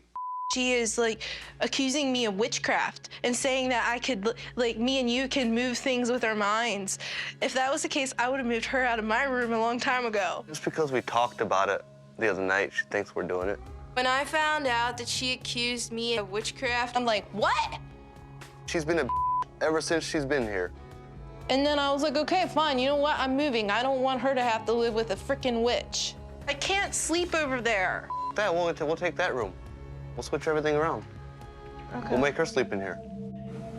She is like accusing me of witchcraft and saying that I could, like, me and you can move things with our minds. If that was the case, I would have moved her out of my room a long time ago. Just because we talked about it the other night, she thinks we're doing it. When I found out that she accused me of witchcraft, I'm like, what? She's been a ever since she's been here. And then I was like, okay, fine, you know what? I'm moving. I don't want her to have to live with a freaking witch. I can't sleep over there. That, we'll take that room. We'll switch everything around. Okay. We'll make her sleep in here.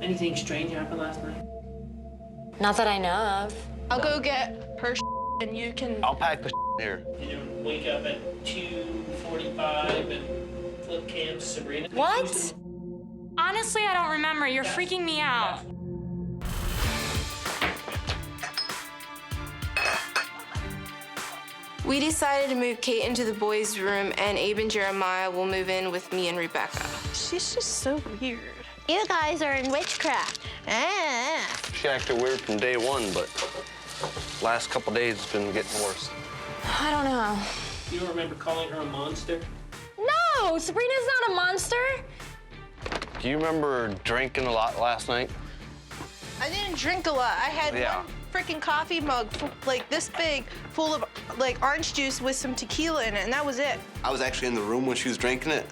Anything strange happened last night? Not that I know of. I'll go get her and you can... I'll pack the here. You know, wake up at 2:45 and flip cams, Sabrina. What? Honestly, I don't remember. You're freaking me out. We decided to move Kate into the boys' room, and Abe and Jeremiah will move in with me and Rebecca. She's just so weird. You guys are in witchcraft. She acted weird from day one, but last couple days it's been getting worse. I don't know. You don't remember calling her a monster? No, Sabrina's not a monster. Do you remember drinking a lot last night? I didn't drink a lot. I had one freaking coffee mug, like this big, full of like orange juice with some tequila in it, and that was it. I was actually in the room when she was drinking it,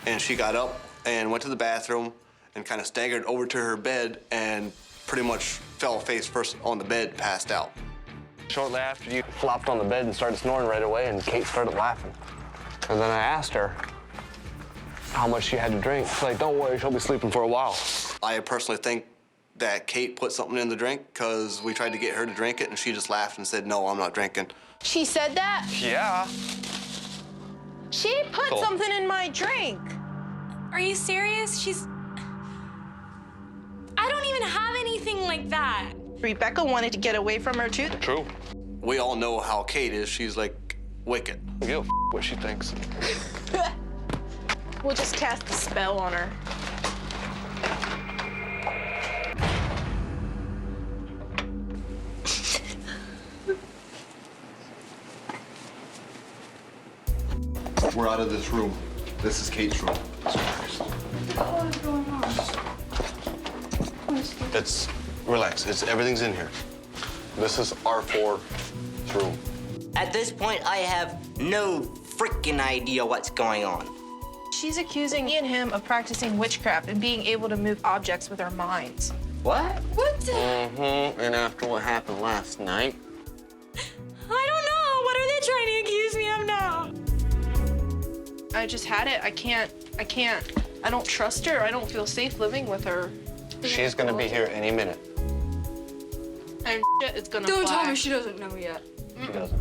and she got up and went to the bathroom and kind of staggered over to her bed and pretty much fell face first on the bed, passed out. Shortly after, you flopped on the bed and started snoring right away, and Kate started laughing. And then I asked her how much she had to drink. She's like, don't worry, she'll be sleeping for a while. I personally think that Kate put something in the drink because we tried to get her to drink it, and she just laughed and said, no, I'm not drinking. She said that? Yeah. She put something in my drink. Are you serious? I don't even have anything like that. Rebecca wanted to get away from her too. True. We all know how Kate is. She's like wicked. I give a what she thinks. We'll just cast a spell on her. We're out of this room. This is Kate's room. Relax. Everything's in here. This is R4's room. At this point, I have no freaking idea what's going on. She's accusing me and him of practicing witchcraft and being able to move objects with our minds. What? What the? And after what happened last night. I don't know. What are they trying to accuse me of now? I just had it. I can't. I don't trust her. I don't feel safe living with her. She's gonna be here any minute. And shit is gonna Don't fly. tell me she doesn't know yet. She doesn't.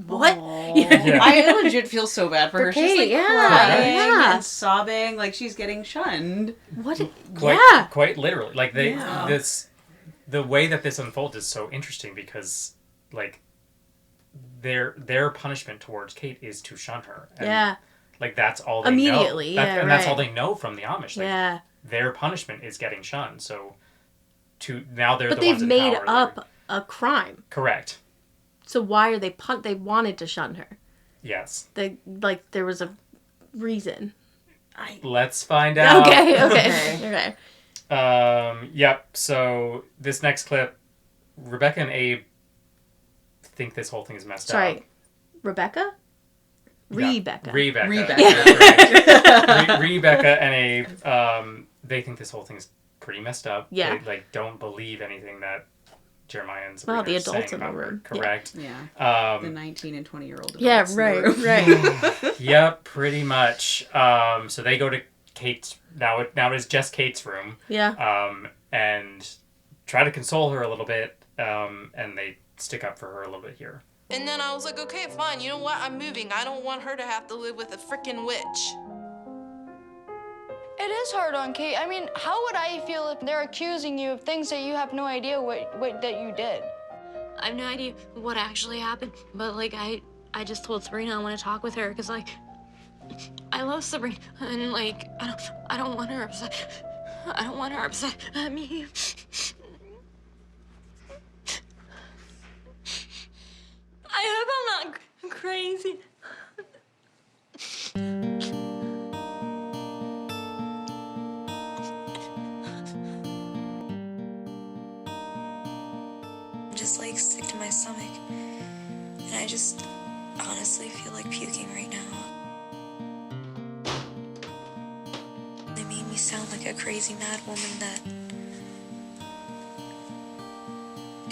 What? Yeah. I legit feel so bad for her. She's like Kate, crying yeah. and sobbing like she's getting shunned. What? Quite literally. Like the way that this unfolds is so interesting because like their punishment towards Kate is to shun her. And, like that's all they immediately, know. yeah, And that's all they know from the Amish. Like, their punishment is getting shunned. So now they're but the ones in they've made power. up a crime. Correct. So why are they they wanted to shun her? Yes. There was a reason. Let's find out. Okay. Yep. So this next clip, Rebecca and Abe think this whole thing is messed up. Sorry, Rebecca? Rebecca. Rebecca. Rebecca and Abe, they think this whole thing is pretty messed up. Yeah. They don't believe anything that Jeremiah and Sabrina the are adults saying in the about her. room. Correct. Yeah. The 19 and 20-year-old. Yeah, right. Yep, pretty much. So they go to Kate's now it's just Kate's room. Yeah. And try to console her a little bit. And they stick up for her a little bit here. And then I was like, okay, fine. You know what? I'm moving. I don't want her to have to live with a freaking witch. It is hard on Kate. I mean, how would I feel if they're accusing you of things that you have no idea what that you did? I have no idea what actually happened, but like I just told Sabrina I want to talk with her because like I love Sabrina and like I don't want her upset. I don't want her upset at me. I hope I'm not crazy. I'm just like sick to my stomach. And I just honestly feel like puking right now. They made me sound like a crazy mad woman that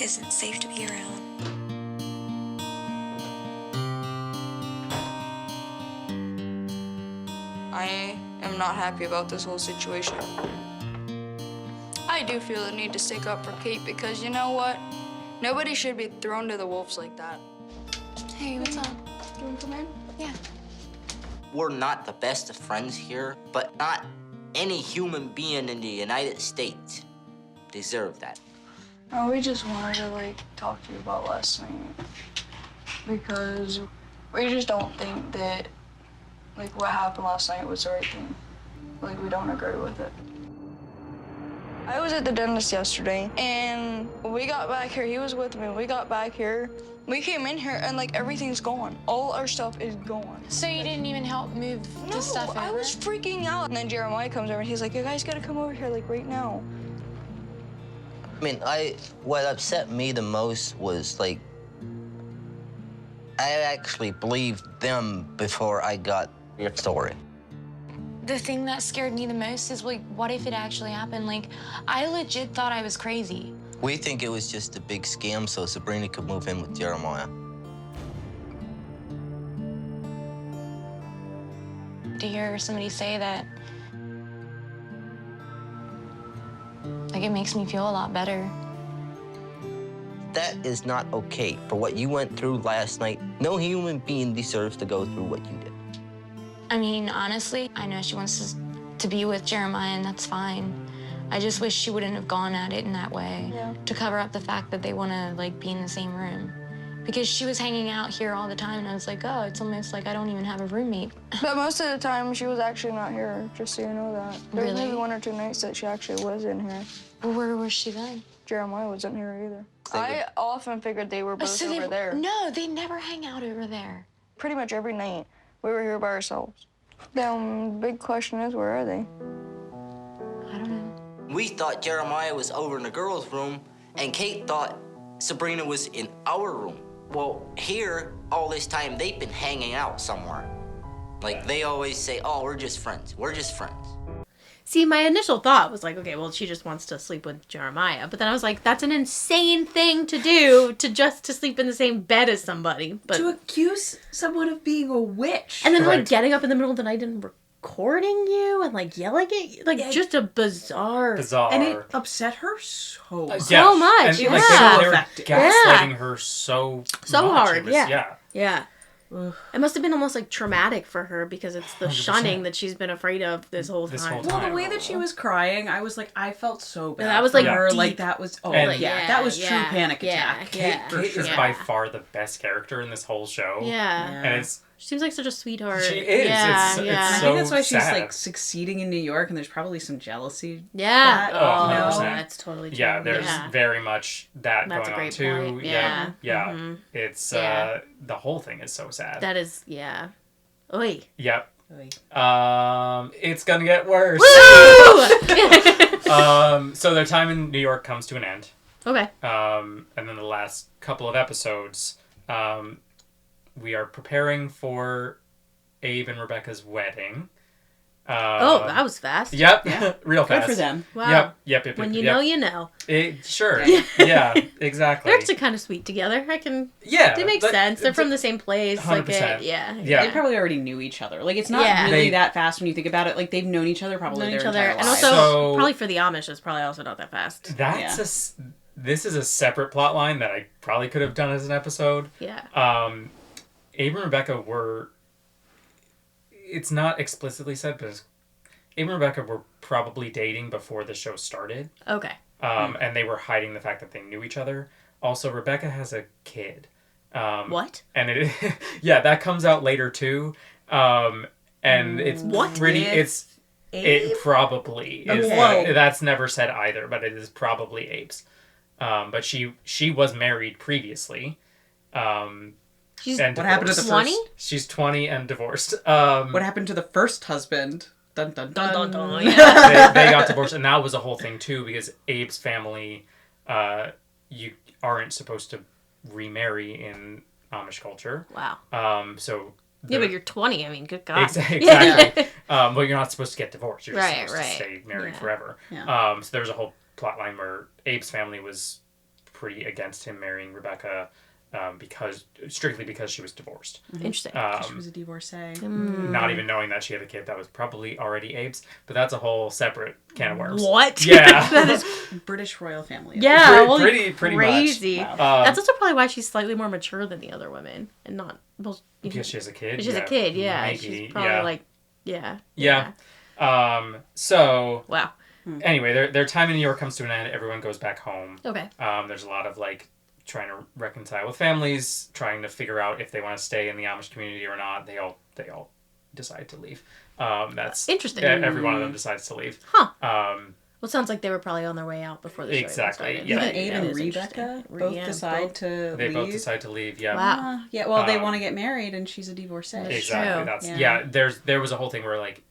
isn't safe to be around. I am not happy about this whole situation. I do feel the need to stick up for Kate because you know what? Nobody should be thrown to the wolves like that. Hey, what's up? You want to come in? Yeah. We're not the best of friends here, but not any human being in the United States deserve that. Oh, we just wanted to, like, talk to you about last night. Because we just don't think that, like, what happened last night was the right thing. Like, we don't agree with it. I was at the dentist yesterday, and when we got back here, he was with me. We got back here, we came in here, and, like, everything's gone. All our stuff is gone. So you didn't even help move the stuff over? I was freaking out. And then Jeremiah comes over, and he's like, you guys gotta come over here, like, right now. I mean, what upset me the most was, like, I actually believed them before I got your story. The thing that scared me the most is, like, what if it actually happened? Like, I legit thought I was crazy. We think it was just a big scam so Sabrina could move in with Jeremiah. To hear somebody say that, like, it makes me feel a lot better. That is not okay. For what you went through last night, no human being deserves to go through what you did. I mean, honestly, I know she wants to be with Jeremiah, and that's fine. I just wish she wouldn't have gone at it in that way to cover up the fact that they want to, like, be in the same room. Because she was hanging out here all the time, and I was like, oh, it's almost like I don't even have a roommate. But most of the time, she was actually not here, just so you know that. There was maybe 1 or 2 nights that she actually was in here. Well, where was she then? Jeremiah wasn't here either. I often figured they were both over there. No, they never hang out over there. Pretty much every night, we were here by ourselves. The big question is, where are they? I don't know. We thought Jeremiah was over in the girls' room, and Kate thought Sabrina was in our room. Well, here, all this time, they've been hanging out somewhere. Like, they always say, oh, we're just friends. We're just friends. See, my initial thought was like, okay, well, she just wants to sleep with Jeremiah. But then I was like, that's an insane thing to do, to sleep in the same bed as somebody. But to accuse someone of being a witch. And then, like, getting up in the middle of the night and recording you and, like, yelling at you. Like, just a bizarre. And it upset her so much. So much, and, like, they were gaslighting her so hard, much. Yeah. It must have been almost like traumatic for her because it's the 100%. Shunning that she's been afraid of this whole time. Well, the way that she was crying, I was like, I felt so bad. That was like her. Deep. Like that was that was true panic attack. Kate is by far the best character in this whole show. And she seems like such a sweetheart. She is. It's and I think that's why she's like succeeding in New York, and there's probably some jealousy. Yeah. That's totally true. Yeah, there's very much that that's going on too. Point. Yeah. Mm-hmm. It's the whole thing is so sad. That is Oy. Yep. It's gonna get worse. So their time in New York comes to an end. Okay. And then the last couple of episodes, we are preparing for Abe and Rebecca's wedding. That was fast. Yep, yeah. Real fast. Good for them. Wow. Yep. When you know, you know. Sure. Yeah, exactly. They're actually kind of sweet together. They make sense. They're from the same place. 100%. They probably already knew each other. Like, it's not really that fast when you think about it. Like, they've known each other probably their entire lives. And also, probably for the Amish, it's probably also not that fast. This is a separate plot line that I probably could have done as an episode. Yeah. Abe and Rebecca were... It's not explicitly said, but Abe and Rebecca were probably dating before the show started. Okay. And they were hiding the fact that they knew each other. Also, Rebecca has a kid. What? And that comes out later too. And it's pretty... It probably is. That's never said either, but it is probably Abe's. But she was married previously. What happened to the 20? first? She's 20 and divorced. What happened to the first husband? Dun dun dun dun dun. They got divorced, and that was a whole thing too because Abe's family, you aren't supposed to remarry in Amish culture. Wow. So. But you're 20. I mean, good God. Exactly. But you're not supposed to get divorced. You're just supposed to stay married forever. Yeah. So there's a whole plot line where Abe's family was pretty against him marrying Rebecca. strictly because she was divorced. Interesting. She was a divorcee. Not even knowing that she had a kid that was probably already Abe's, but that's a whole separate can of worms. What? Yeah. That is British royal family. Yeah, pretty crazy. much. Wow. That's also probably why she's slightly more mature than the other women, and not because she has a kid. She's a kid, yeah. Maybe, she's probably like, yeah. So wow. Anyway, their time in New York comes to an end. Everyone goes back home. Okay. There's a lot of like trying to reconcile with families, trying to figure out if they want to stay in the Amish community or not. They all decide to leave. That's interesting. Every one of them decides to leave. Huh. Well, it sounds like they were probably on their way out before the show exactly. started. Yeah. Abe and Rebecca both decide to leave. They both decide to leave. Yeah. Wow. Yeah. Well, they want to get married, and she's a divorcee. Exactly. There was a whole thing where like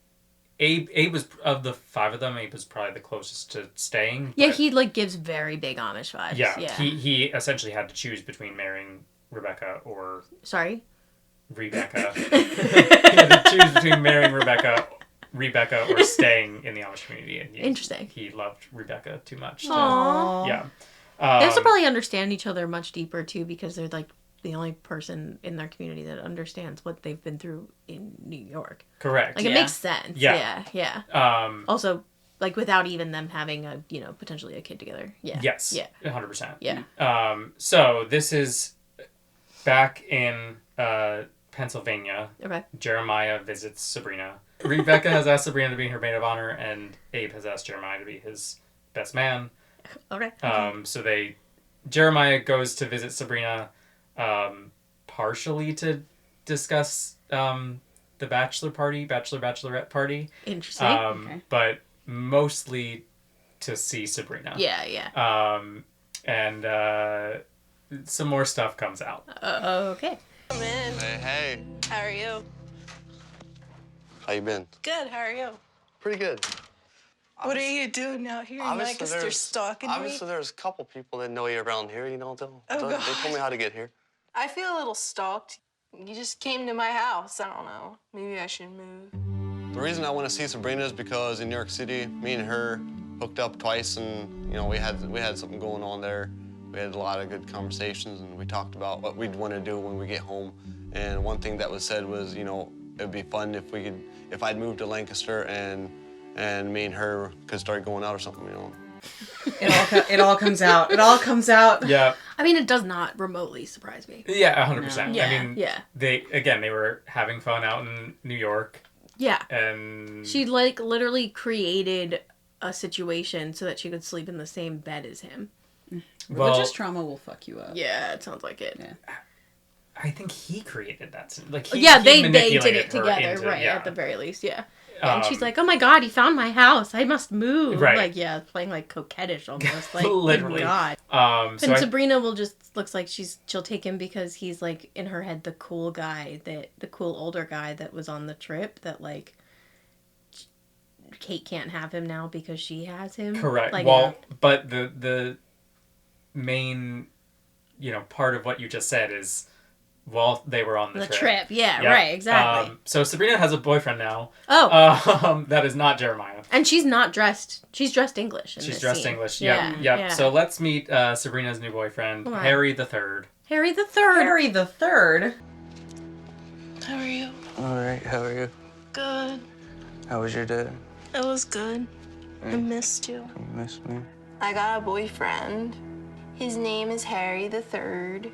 Abe was, of the 5 of them, Abe was probably the closest to staying. Yeah, he like gives very big Amish vibes. Yeah. He essentially had to choose between marrying Rebecca or Rebecca. He had to choose between marrying Rebecca or staying in the Amish community. And Interesting. He loved Rebecca too much. Aww. Yeah. They also probably understand each other much deeper too, because they're like the only person in their community that understands what they've been through in New York. Correct. Like it makes sense. Yeah. Also, like without even them having a potentially a kid together. Yeah. Yes. Yeah. 100%. Yeah. So this is back in Pennsylvania. Okay. Jeremiah visits Sabrina. Rebecca has asked Sabrina to be her maid of honor, and Abe has asked Jeremiah to be his best man. Okay. So Jeremiah goes to visit Sabrina, partially to discuss the bachelorette party. Interesting. Okay. But mostly to see Sabrina. Yeah. And some more stuff comes out. Okay. Come in. Hey. How are you? How you been? Good. How are you? Pretty good. What are you doing out here? I guess they're stalking me. Obviously, there's a couple people that know you around here. They told me how to get here. I feel a little stalked. You just came to my house. I don't know. Maybe I should move. The reason I want to see Sabrina is because in New York City, me and her hooked up twice, and we had something going on there. We had a lot of good conversations, and we talked about what we'd want to do when we get home. And one thing that was said was, it'd be fun if I'd moved to Lancaster and me and her could start going out or something, It all comes out. It all comes out. Yeah. I mean, it does not remotely surprise me. Yeah, 100%. Yeah. I mean, they were having fun out in New York. Yeah. And she like literally created a situation so that she could sleep in the same bed as him. Religious trauma will fuck you up. Yeah, it sounds like it. Yeah. I think he created that. They did it together, right? At the very least, yeah. And she's like, "Oh my God, he found my house. I must move." Right. Like, yeah, playing like coquettish almost. Like, literally. God. So Sabrina looks like she'll take him because he's like in her head the cool older guy that was on the trip that like Kate can't have him now because she has him. Correct. Like, but the main, part of what you just said is while they were on the trip. Yeah, yep. Right, exactly. So Sabrina has a boyfriend now. Oh. That is not Jeremiah. And she's not dressed. She's dressed English in She's this dressed scene. English. Yeah. Yep. So let's meet Sabrina's new boyfriend, Harry the Third. Harry the Third. Harry the Third. How are you? All right. How are you? Good. How was your day? It was good. I missed you. You missed me? I got a boyfriend. His name is Harry the Third.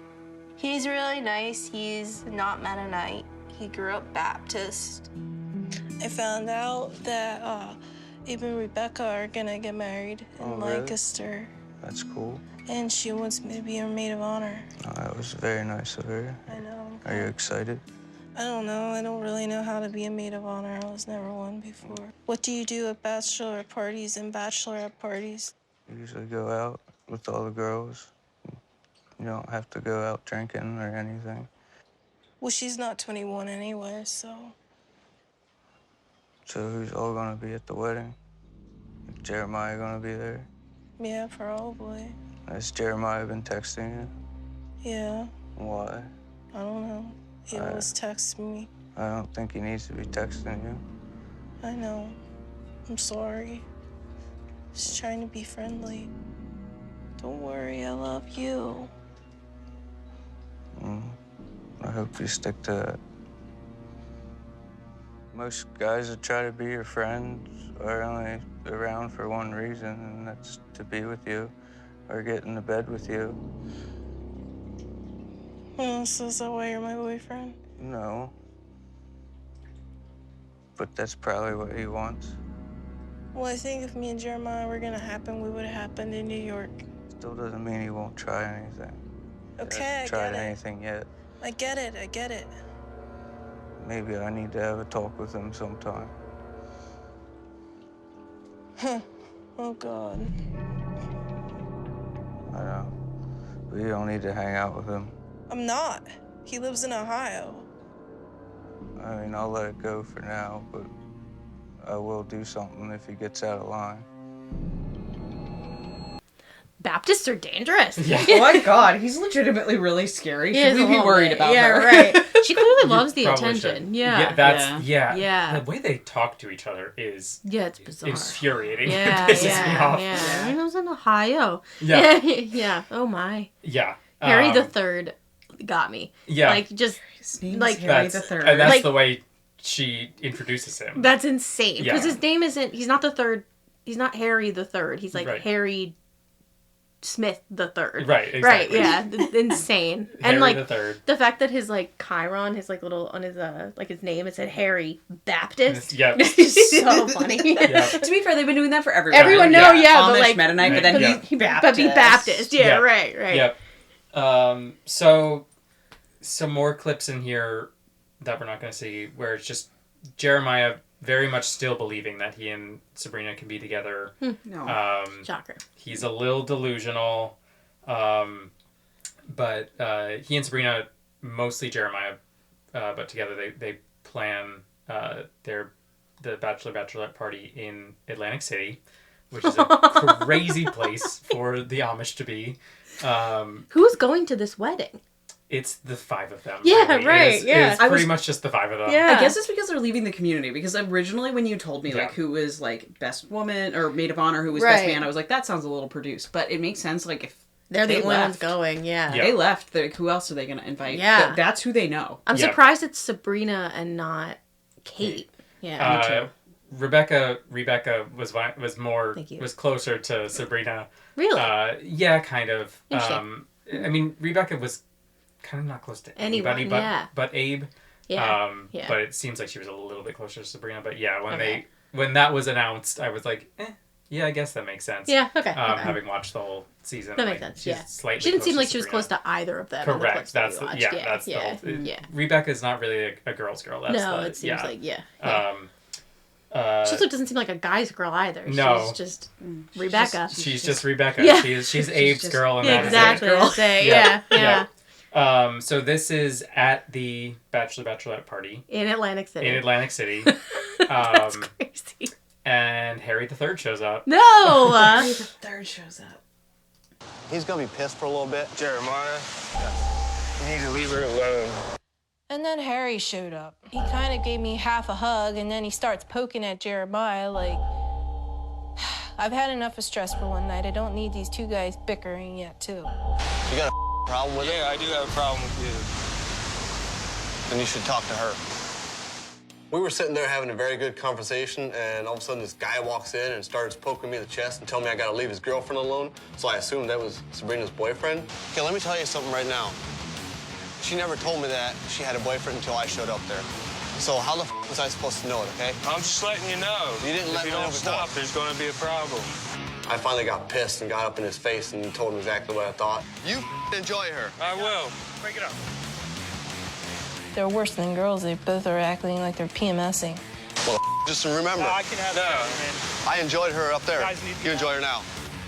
He's really nice. He's not Mennonite. He grew up Baptist. I found out that Abe and Rebecca are gonna get married in Lancaster. That's cool. And she wants me to be her maid of honor. Oh, that was very nice of her. I know. Are you excited? I don't know. I don't really know how to be a maid of honor. I was never one before. What do you do at bachelor parties and bachelorette parties? You usually go out with all the girls. You don't have to go out drinking or anything. Well, she's not 21 anyway, so... So who's all gonna be at the wedding? Is Jeremiah gonna be there? Yeah, probably. Has Jeremiah been texting you? Yeah. Why? I don't know. He always texts me. I don't think he needs to be texting you. I know. I'm sorry. Just trying to be friendly. Don't worry, I love you. hope you stick to it. Most guys that try to be your friends are only around for one reason, and that's to be with you or get into bed with you. Oh, so is that why you're my boyfriend? No. But that's probably what he wants. Well, I think if me and Jeremiah were gonna happen, we would have happened in New York. Still doesn't mean he won't try anything. Okay, He I hasn't tried get it. anything yet. I get it, I get it. Maybe I need to have a talk with him sometime. Huh. Oh, God. I know. But you don't need to hang out with him. I'm not. He lives in Ohio. I mean, I'll let it go for now, but I will do something if he gets out of line. Baptists are dangerous. Oh my god, he's legitimately really scary. Should we be worried about her? Right. She clearly loves the Probably attention. should. Yeah. Yeah. The way they talk to each other is it's bizarre. Infuriating. Yeah, It pisses me off. Yeah. I was in Ohio. Yeah. Yeah. Oh my. Yeah. Harry the Third got me. Yeah. Like just his name's like Harry the Third. And that's Like- the way she introduces him. That's insane. Yeah. Because his name isn't. He's not the third. He's not Harry the Third. He's like Right. Harry Smith the Third. Right, exactly. Right. Yeah. Insane. Harry And like the Third. the fact that his like Chiron, his like little on his like his name, it said Harry Baptist. Yep. It's so funny. To be fair, they've been doing that for everyone. Everyone know, yeah, Amish, but like Mennonite, but then Yeah. he Baptist. But be Baptist. Yeah. Right. Right. Yep. So some more clips in here that we're not going to see where it's just Jeremiah very much still believing that he and Sabrina can be together. No. Shocker. He's a little delusional. But he and Sabrina, mostly Jeremiah, but together they plan the bachelorette party in Atlantic City, which is a crazy place for the Amish to be. Who's going to this wedding? It's the five of them. Yeah, really. right, It's pretty much just the five of them. I guess it's because they're leaving the community. Because originally, when you told me like Yeah. who was like best woman or maid of honor, who was Right. best man, I was like, that sounds a little produced. But it makes sense. Like if They're the they only ones left, going. Yeah. they left. Like, who else are they going to invite? Yeah. That's who they know. I'm surprised it's Sabrina and not Kate. Yeah. Me too. Rebecca more Thank you. was closer to Sabrina. Really? Yeah, kind of. Interesting. I mean, Rebecca was kind of not close to Anyone, anybody, yeah. but Abe. Yeah. Yeah. But it seems like she was a little bit closer to Sabrina. But yeah, Okay. when that was announced, I was like, yeah, I guess that makes sense. Yeah, okay, okay. Having watched the whole season, That makes like, sense. she's Yeah. slightly She didn't seem closer like to she was Sabrina. close to either of them. in the Correct. clips that That's we the, watched. yeah. That's yeah. the Yeah. Rebecca's not really a girl's girl. That's No, the, it seems like yeah. She also doesn't seem like a guy's girl either. No. She's just Rebecca. She's just Rebecca. Yeah. She's Abe's girl, and exactly. that's it. That's it. Yeah. So this is at the bachelorette party In Atlantic City. That's crazy. And Harry the Third shows up. No. Harry the Third shows up. He's gonna be pissed for a little bit. Jeremiah, you need to leave her alone. And then Harry showed up. He kind of gave me half a hug, and then he starts poking at Jeremiah like, I've had enough of stress for one night. I don't need these two guys bickering yet, too. You got a problem with it? Yeah, I do have a problem with you. Then you should talk to her. We were sitting there having a very good conversation, and all of a sudden this guy walks in and starts poking me in the chest and telling me I gotta leave his girlfriend alone. So I assumed that was Sabrina's boyfriend. Okay, let me tell you something right now. She never told me that she had a boyfriend until I showed up there. So how the was I supposed to know it, okay? I'm just letting you know. You didn't let if me you know don't stop, before. there's gonna be a problem. I finally got pissed and got up in his face and told him exactly what I thought. You enjoy her. I will. Break it up. They're worse than girls. They both are acting like they're PMSing. Well, just remember. No, I can have that, man. I enjoyed her up there. You enjoy her now.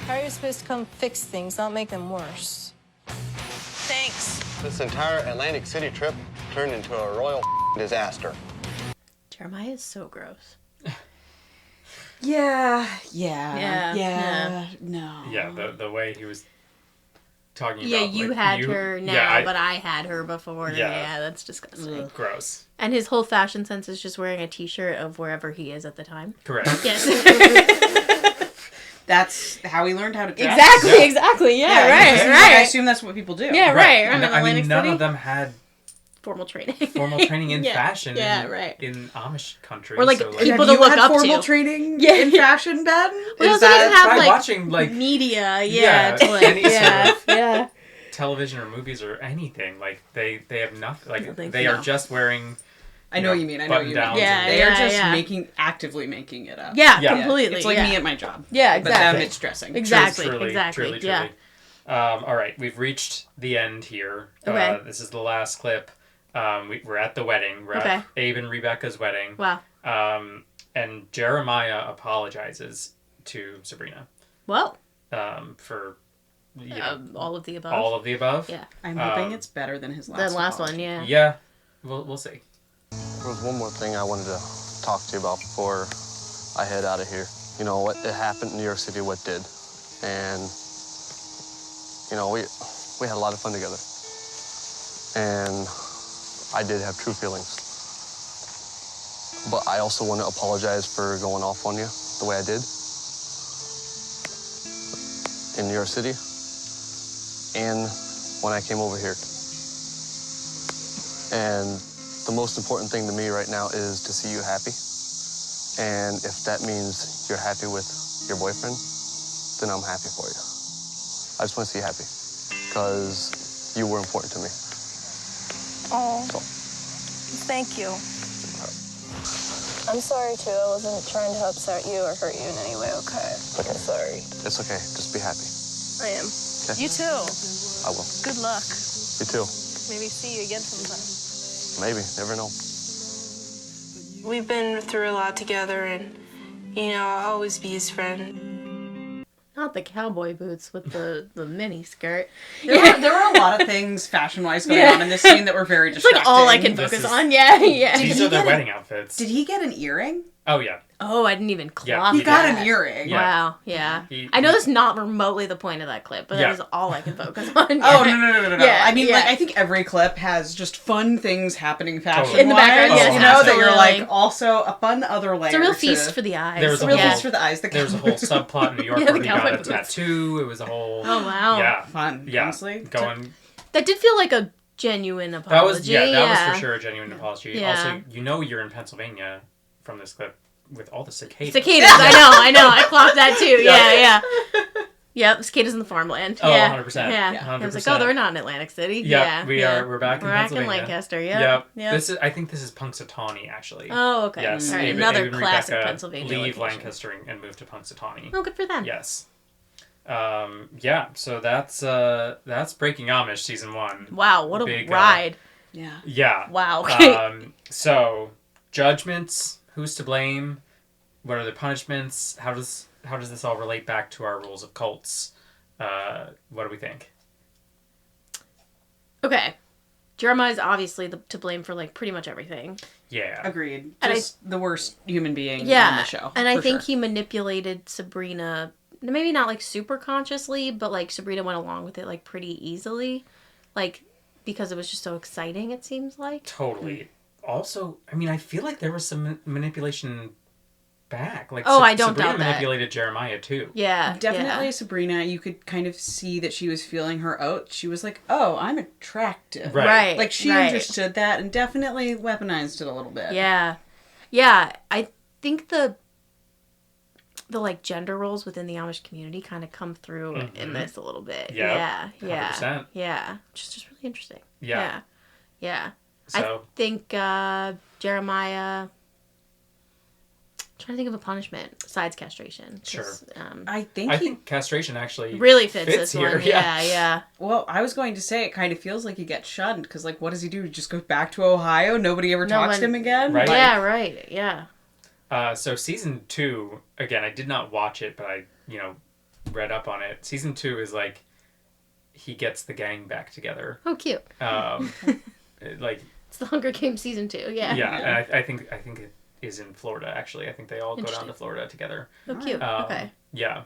Harry was supposed to come fix things, not make them worse. Thanks. This entire Atlantic City trip turned into a royal disaster. Jeremiah is so gross. Yeah. No. Yeah, the way he was talking Yeah, about. you like, had her now, yeah, but I had her before. Yeah. Yeah, that's disgusting. Gross. And his whole fashion sense is just wearing a t-shirt of wherever he is at the time. Correct. Yes. That's how he learned how to dress. Exactly. Yeah, right. I assume that's what people do. Yeah, right. And, I'm in I Atlantic mean, none City. of them had formal training. Formal training in fashion. Right. In Amish country. Or like so, people to look up to. Formal training in fashion, Ben? Well, also doesn't have by like watching like media, any sort of yeah. television or movies or anything. Like they have nothing. Like Nothing. they are just wearing. I know what you mean. I know what you mean. Yeah, they are just actively making it up. Yeah, completely. It's like me at my job. Yeah, But exactly. them, it's dressing. Exactly. Truly. Yeah. All right, we've reached the end here. Okay. This is the last clip. We're at the wedding. We're at Abe and Rebecca's wedding. Wow. And Jeremiah apologizes to Sabrina. Well. For all of the above. All of the above. Yeah. I'm hoping it's better than his last. The last one, yeah. Yeah. We'll see. There was one more thing I wanted to talk to you about before I head out of here. You know, what it happened in New York City, what did. And, you know, we had a lot of fun together. And I did have true feelings. But I also want to apologize for going off on you the way I did. In New York City. And when I came over here. And the most important thing to me right now is to see you happy. And if that means you're happy with your boyfriend, then I'm happy for you. I just want to see you happy because you were important to me. Oh, thank you. I'm sorry too. I wasn't trying to upset you or hurt you in any way, okay? Okay. I'm sorry. It's okay. Just be happy. I am. Okay. You too. I will. Good luck. You too. Maybe see you again sometime. Maybe. Never know. We've been through a lot together, and, you know, I'll always be his friend. Not the cowboy boots with the mini skirt. There were a lot of things fashion-wise going on in this scene that were very distracting. It's like all I can focus on. Yeah. These are their wedding outfits. Did he get an earring? Oh, yeah. Oh, I didn't even clock Yeah, he got that. an earring. Yeah. Wow, yeah. I know that's not remotely the point of that clip, but Yeah. that is all I can focus on. Oh, no. Yeah, I mean, yeah. like, I think every clip has just fun things happening fashion Totally. In the background, yes, you know, that you're absolutely. like, also a fun other layer. It's a real to- feast for the eyes. There's a real feast for the eyes. There's a whole subplot in New York Yeah, where the he got cowboy a boots. tattoo. It was a whole... Oh, wow. Yeah. Fun, Yeah. honestly. Going... That did feel like a genuine apology. That was for sure a genuine apology. Yeah. Also, you know you're in Pennsylvania from this clip with all the cicadas. Cicadas, I know. I clocked that too. Yeah. Yep, cicadas in the farmland. Oh, yeah. 100%. Yeah. I was like, oh, they're not in Atlantic City. Yeah, yeah. we're back in We're back Pennsylvania. in Lancaster, yeah. Yep. I think this is Punxsutawney, actually. Oh, okay. Yes. All right, Abe another and classic Rebecca Pennsylvania leave location. Lancaster and move to Punxsutawney. Oh, good for them. Yes. Yeah, so that's Breaking Amish season 1. Wow, what a Big, ride. Yeah. Wow, okay. So judgments, who's to blame? What are the punishments? How does this all relate back to our rules of cults? What do we think? Okay. Jeremiah's obviously to blame for, like, pretty much everything. Yeah. Agreed. And Just the worst human being on Yeah, the show. and I for think sure. he manipulated Sabrina, maybe not, like, super consciously, but, like, Sabrina went along with it, like, pretty easily. Like, because it was just so exciting, it seems like. Totally. Also, I mean, I feel like there was some manipulation back. Like, Oh, I don't Sabrina doubt that. manipulated Jeremiah, too. Yeah. Definitely yeah. Sabrina, you could kind of see that she was feeling her out. She was like, oh, I'm attractive. Right. Like, she understood that and definitely weaponized it a little bit. Yeah. Yeah. I think the like gender roles within the Amish community kind of come through in this a little bit. Yep. Yeah. 100%. Yeah. Which is just really interesting. Yeah. Yeah. So- I think Jeremiah... trying to think of a punishment besides castration. Sure. I think I think castration actually really fits this here. one. Yeah. Well, I was going to say it kind of feels like he gets shunned because, like, what does he do? He just goes back to Ohio? Nobody ever talks to him again? Right. Yeah, right. Yeah. So season 2, again, I did not watch it, but I, read up on it. Season 2 is like he gets the gang back together. Oh, cute. Like it's the Hunger Games season 2. Yeah. Yeah, and I think it is in Florida. Actually, I think they all go down to Florida together. Oh, cute. Okay. Yeah.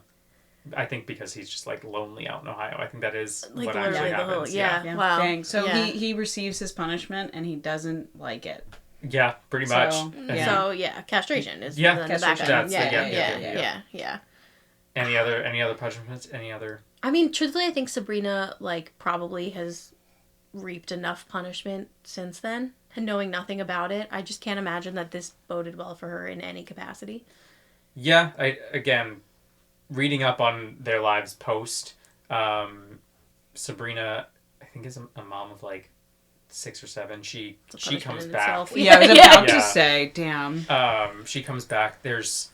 I think because he's just like lonely out in Ohio. I think that is Like, what actually happens. Yeah. Wow. Dang. So Yeah. he receives his punishment and he doesn't like it. Yeah, pretty much. So yeah, castration is yeah, the castration. backup. That's Yeah. Any other punishments? Any other? I mean, truthfully, I think Sabrina like probably has reaped enough punishment since then. And knowing nothing about it, I just can't imagine that this boded well for her in any capacity. Yeah, again, reading up on their lives post, Sabrina, I think is a mom of like 6 or 7. She comes back. Yeah, I was about to say, damn. She comes back. There's,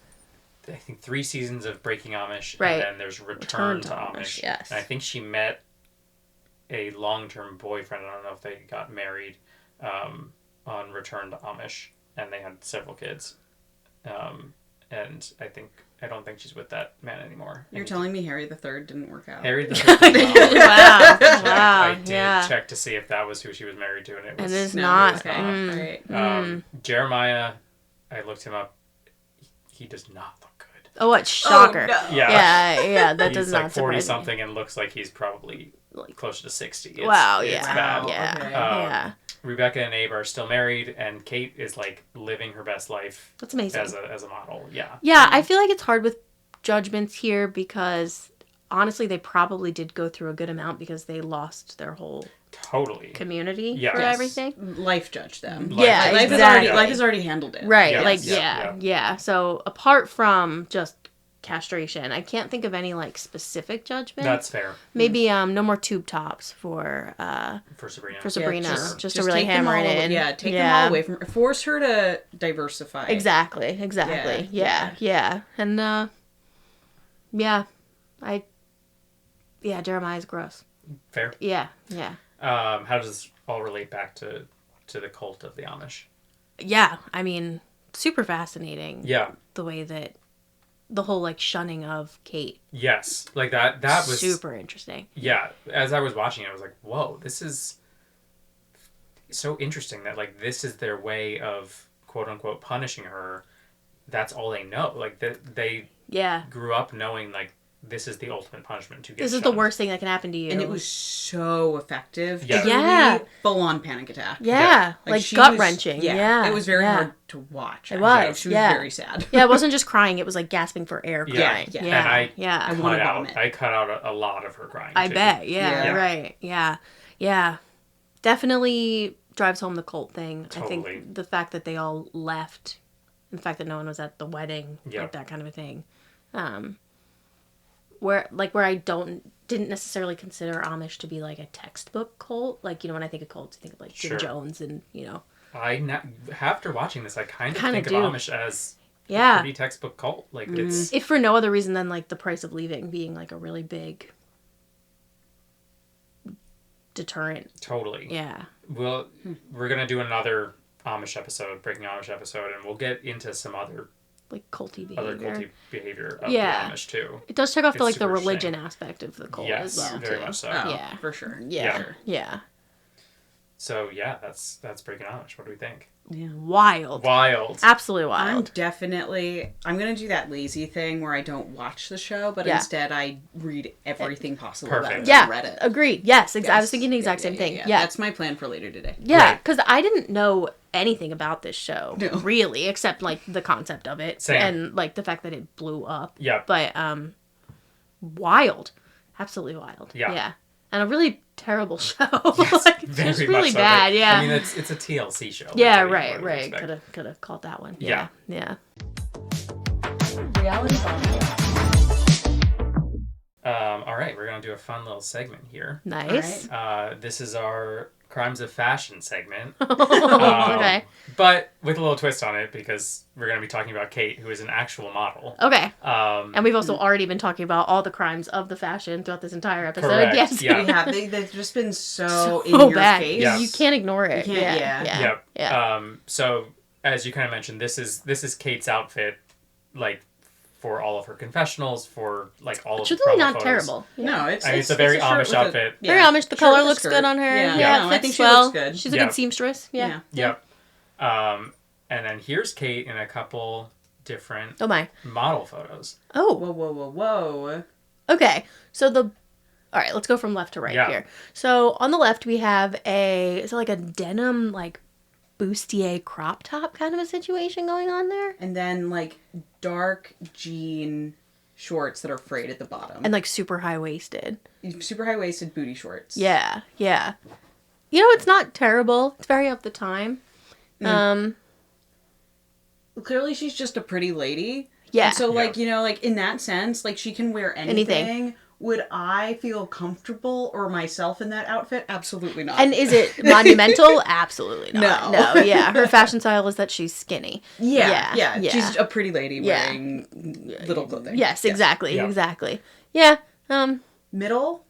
I think, 3 seasons of Breaking Amish, Right. and then there's Return to Amish. Yes. And I think she met a long-term boyfriend. I don't know if they got married on Return to Amish, and they had several kids. And I don't think she's with that man anymore. You're telling me Harry the Third didn't work out? Harry the Third did not work out. Wow. I did check to see if that was who she was married to, and it was. It is not. Okay. Right. Jeremiah, I looked him up. He does not look good. Oh, what? Shocker. Oh, no. Yeah, that does he's not like surprise 40 something and looks like he's probably closer to 60. It's, Wow, it's yeah. bad. Yeah. Okay. Yeah. Rebecca and Abe are still married, and Kate is like living her best life. That's amazing. As a model. Yeah. Yeah, I feel like it's hard with judgments here because honestly, they probably did go through a good amount because they lost their whole community for everything. Life judged them. Yeah, life exactly. Life has already handled it. Right. Yes. Yeah. So apart from just castration, I can't think of any like specific judgment. That's fair. Maybe no more tube tops for Sabrina. For Sabrina, Yeah, just to really take them hammer it all in. Yeah, take them all away from her. Force her to diversify. Exactly. Yeah. And Jeremiah's gross. Fair. Yeah. How does this all relate back to the cult of the Amish? Yeah, I mean, super fascinating. Yeah. The way that the whole like shunning of Kate. Yes, like that was super interesting. Yeah, as I was watching it, I was like, "Whoa, this is so interesting that like this is their way of quote unquote punishing her. That's all they know. Like they grew up knowing like this is the ultimate punishment to get This is shunned. the worst thing that can happen to you. And it was so effective. Yeah. Full on panic attack. Yeah. Like she gut was- wrenching. Yeah. Yeah. It was very Yeah. hard to watch. It actually. was. She was very sad. Yeah, it wasn't just crying, it was like gasping for air crying. And I I cut out a lot of her crying. I too. bet. Yeah. Right. Yeah. Definitely drives home the cult thing. Totally. I think the fact that they all left, and the fact that no one was at the wedding, Yep. like that kind of a thing. Where I didn't necessarily consider Amish to be like a textbook cult. Like, you know, when I think of cults, I think of like Jim Sure. Jones and, you know. After watching this, I kind of Kinda think do. of Amish as Yeah. a pretty textbook cult. Like it's If for no other reason than like the price of leaving being like a really big deterrent. totally. Yeah. Well, we're gonna do another Amish episode, Breaking Amish episode, and we'll get into some other culty behavior of Yeah. the Amish too. It does check off It's the like the super religion interesting. aspect of the cult Yes, as well. very too. much so. Yeah. For sure. Yeah. So yeah, that's Breaking Amish. What do we think? Yeah. Wild. Absolutely wild. I'm going to do that lazy thing where I don't watch the show, but Yeah. instead I read everything possible Perfect. about Yeah. Reddit. Agreed. Yes. I was thinking the exact same thing. Yeah. That's my plan for later today. Yeah, because I didn't know anything about this show, No. really, except like the concept of it Same. and like the fact that it blew up. Yeah. But wild, absolutely wild. Yeah. And a really terrible show. Like, it's Very just much really so, bad. but, Yeah. I mean, it's a TLC show. Yeah. Like, Right. what do you Right. expect? Could have called that one. Yeah. Yeah. Reality Bombshell. All right, we're gonna do a fun little segment here. Nice. This is our Crimes of Fashion segment. Okay. But with a little twist on it because we're going to be talking about Kate, who is an actual model. Okay. And we've also already been talking about all the crimes of the fashion throughout this entire episode. Correct. Yes. Yeah. We have. They've just been so in your bad. face. Yes. You can't ignore it. You can't- Yeah. Yep. So as you kind of mentioned, this is Kate's outfit, like for all of her confessionals, for like all of the Truthfully, promo not photos. terrible. Yeah. No, it's a very shirt Amish with a- outfit. Very Amish. The Shirt color with a looks skirt. good on her. Yeah. Yeah, No, it I think fits she well. looks good. She's a Yep. good seamstress. Yeah. Yep. And then here's Kate in a couple different Oh my. model photos. Oh. Whoa. Okay. So all right, let's go from left to right Yeah. here. So on the left we have is it like a denim like bustier crop top kind of a situation going on there? And then like dark jean shorts that are frayed at the bottom. And like super high waisted. Super high waisted booty shorts. Yeah. it's not terrible. It's very of the time. Clearly she's just a pretty lady. Yeah. And so, like, like, in that sense, like, she can wear anything. Would I feel comfortable or myself in that outfit? Absolutely not. And is it monumental? Absolutely not. No. No, yeah. Her fashion style is that she's skinny. Yeah. She's a pretty lady wearing little clothing. Yes, exactly. Yeah. Middle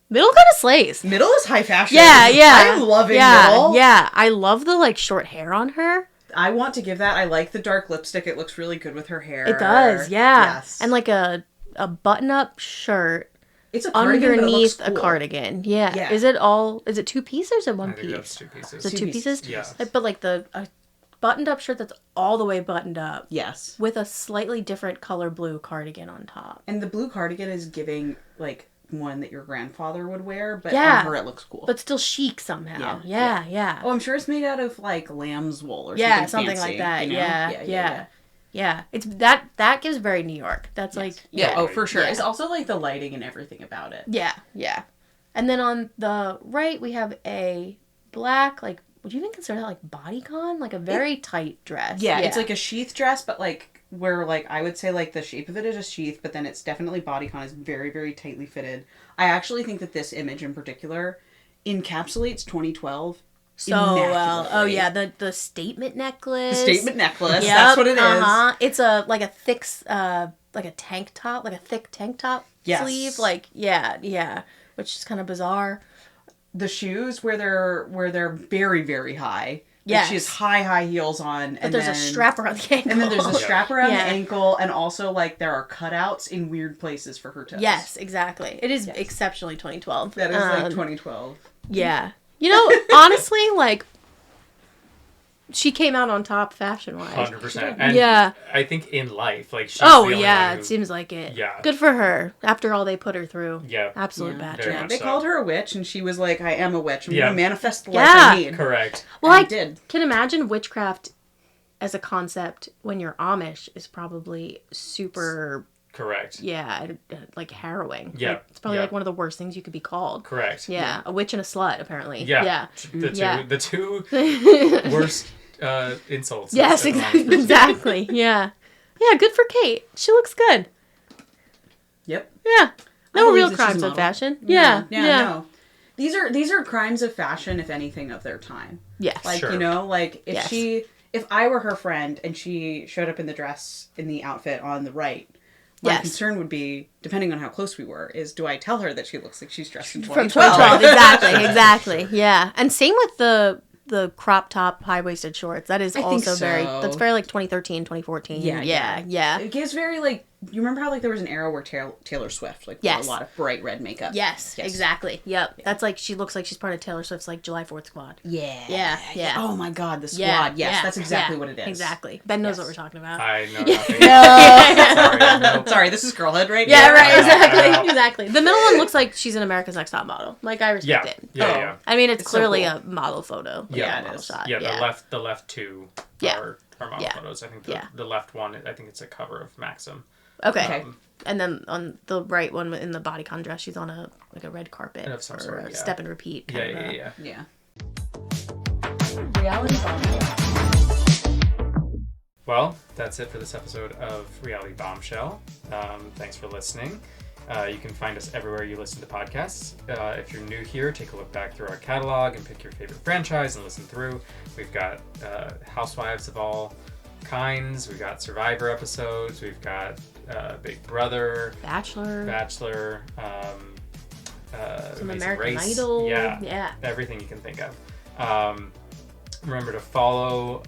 kind of slays. Middle is high fashion. Yeah. I'm loving middle. Yeah. I love the, like, short hair on her. I want to give that. I like the dark lipstick. It looks really good with her hair. It does, yeah. Yes. And, like, a button-up shirt. It's a cardigan, underneath but it looks cool. a cardigan. Yeah. Is it two pieces or is it one piece? That's 2 pieces. Is it 2 pieces? Yeah. But like a buttoned up shirt that's all the way buttoned up. Yes. With a slightly different color blue cardigan on top. And the blue cardigan is giving like one that your grandfather would wear, but on her it looks cool. But still chic somehow. Yeah. Oh, I'm sure it's made out of like lamb's wool or something fancy, like that. you know? Yeah. It's that gives very New York. That's like oh, for sure. Yeah. It's also like the lighting and everything about it. Yeah. And then on the right we have a black, like, would you even consider that like bodycon? Like a very tight dress. Yeah, it's like a sheath dress, but like where like I would say like the shape of it is a sheath, but then it's definitely bodycon is very, very tightly fitted. I actually think that this image in particular encapsulates 2012 so well. Oh yeah, the statement necklace. The statement necklace. Yep. That's what it is. It's a like a thick like a tank top, like a thick tank top sleeve. Like yeah, which is kind of bizarre. The shoes where they're very, very high. Yeah, like she has high heels on, but there's a strap around the ankle. And then there's a strap around the ankle, and also like there are cutouts in weird places for her toes. Yes, exactly. It is exceptionally 2012. That is like 2012. Yeah. Honestly, like, she came out on top fashion-wise. 100%. And yeah. I think in life, like, she's it seems like it. Yeah. Good for her, after all they put her through. Yeah. Absolute bad trip. They called her a witch, and she was like, I am a witch. I'm going to manifest the life I need. Correct. Well, I can imagine witchcraft as a concept when you're Amish is probably super... Correct. Yeah, like harrowing. Yeah. Like, it's probably like one of the worst things you could be called. Correct. Yeah. A witch and a slut, apparently. Yeah. The two worst insults. Yes, exactly. Yeah. Yeah, good for Kate. She looks good. Yep. Yeah. No real crimes of fashion. Yeah. No. These are crimes of fashion, if anything, of their time. Yes. Like, like if I were her friend and she showed up in the dress, in the outfit on the right, my concern would be, depending on how close we were, is do I tell her that she looks like she's dressed in 2012? From 2012, exactly. Yeah. And same with the crop top high-waisted shorts. That is also that's very like 2013, 2014. Yeah. It gives very like, you remember how like there was an era where Taylor Swift like wore a lot of bright red makeup? Yes, exactly. Yep. That's like, she looks like she's part of Taylor Swift's like July 4th squad. Yeah. Oh my god, the squad. Yes, that's exactly what it is. Exactly. Ben knows what we're talking about. I know nothing. Sorry, this is girlhood, right? Yeah, right, exactly. The middle one looks like she's an America's Next Top Model. Like, I respect it. Yeah. I mean, it's clearly a model photo. Yeah, it is. Shot. Yeah, the left two are model photos. I think the left one, I think it's a cover of Maxim. Okay. And then on the right one in the bodycon dress, she's on a red carpet of some sort, a step and repeat. Yeah. Reality Bombshell. Well, that's it for this episode of Reality Bombshell. Thanks for listening. You can find us everywhere you listen to podcasts. If you're new here, take a look back through our catalog and pick your favorite franchise and listen through. We've got Housewives of all kinds. We've got Survivor episodes. We've got Big Brother, Bachelor, some Amazing American Race. Idol. Yeah, everything you can think of. Remember to follow,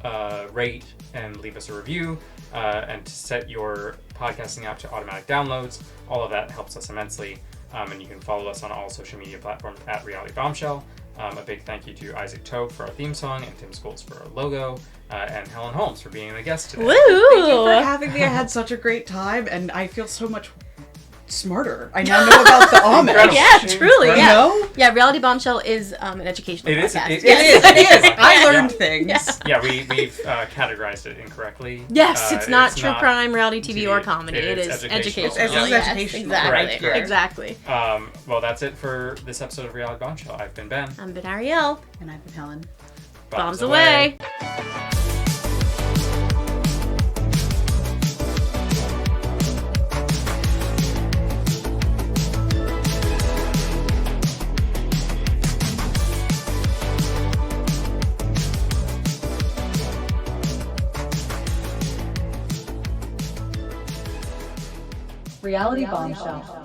rate, and leave us a review, and to set your podcasting app to automatic downloads. All of that helps us immensely. And you can follow us on all social media platforms at Reality Bombshell. A big thank you to Isaac Tobe for our theme song, and Tim Scholes for our logo, and Helen Holmes for being a guest today. Woo! Thank you for having me. I had such a great time, and I feel so smarter. I now know about the Amish. Yeah, truly. You Yeah. know? Yeah, Reality Bombshell is an educational It is. podcast. It is. I learned things. Yeah, we've categorized it incorrectly. Yes, it's not true crime, reality TV, or comedy. It is educational. educational. It's educational. Exactly. Right. Exactly. Well, that's it for this episode of Reality Bombshell. I've been Ben. I've been Ariel. And I've been Helen. Bombs away. Reality Bombshell.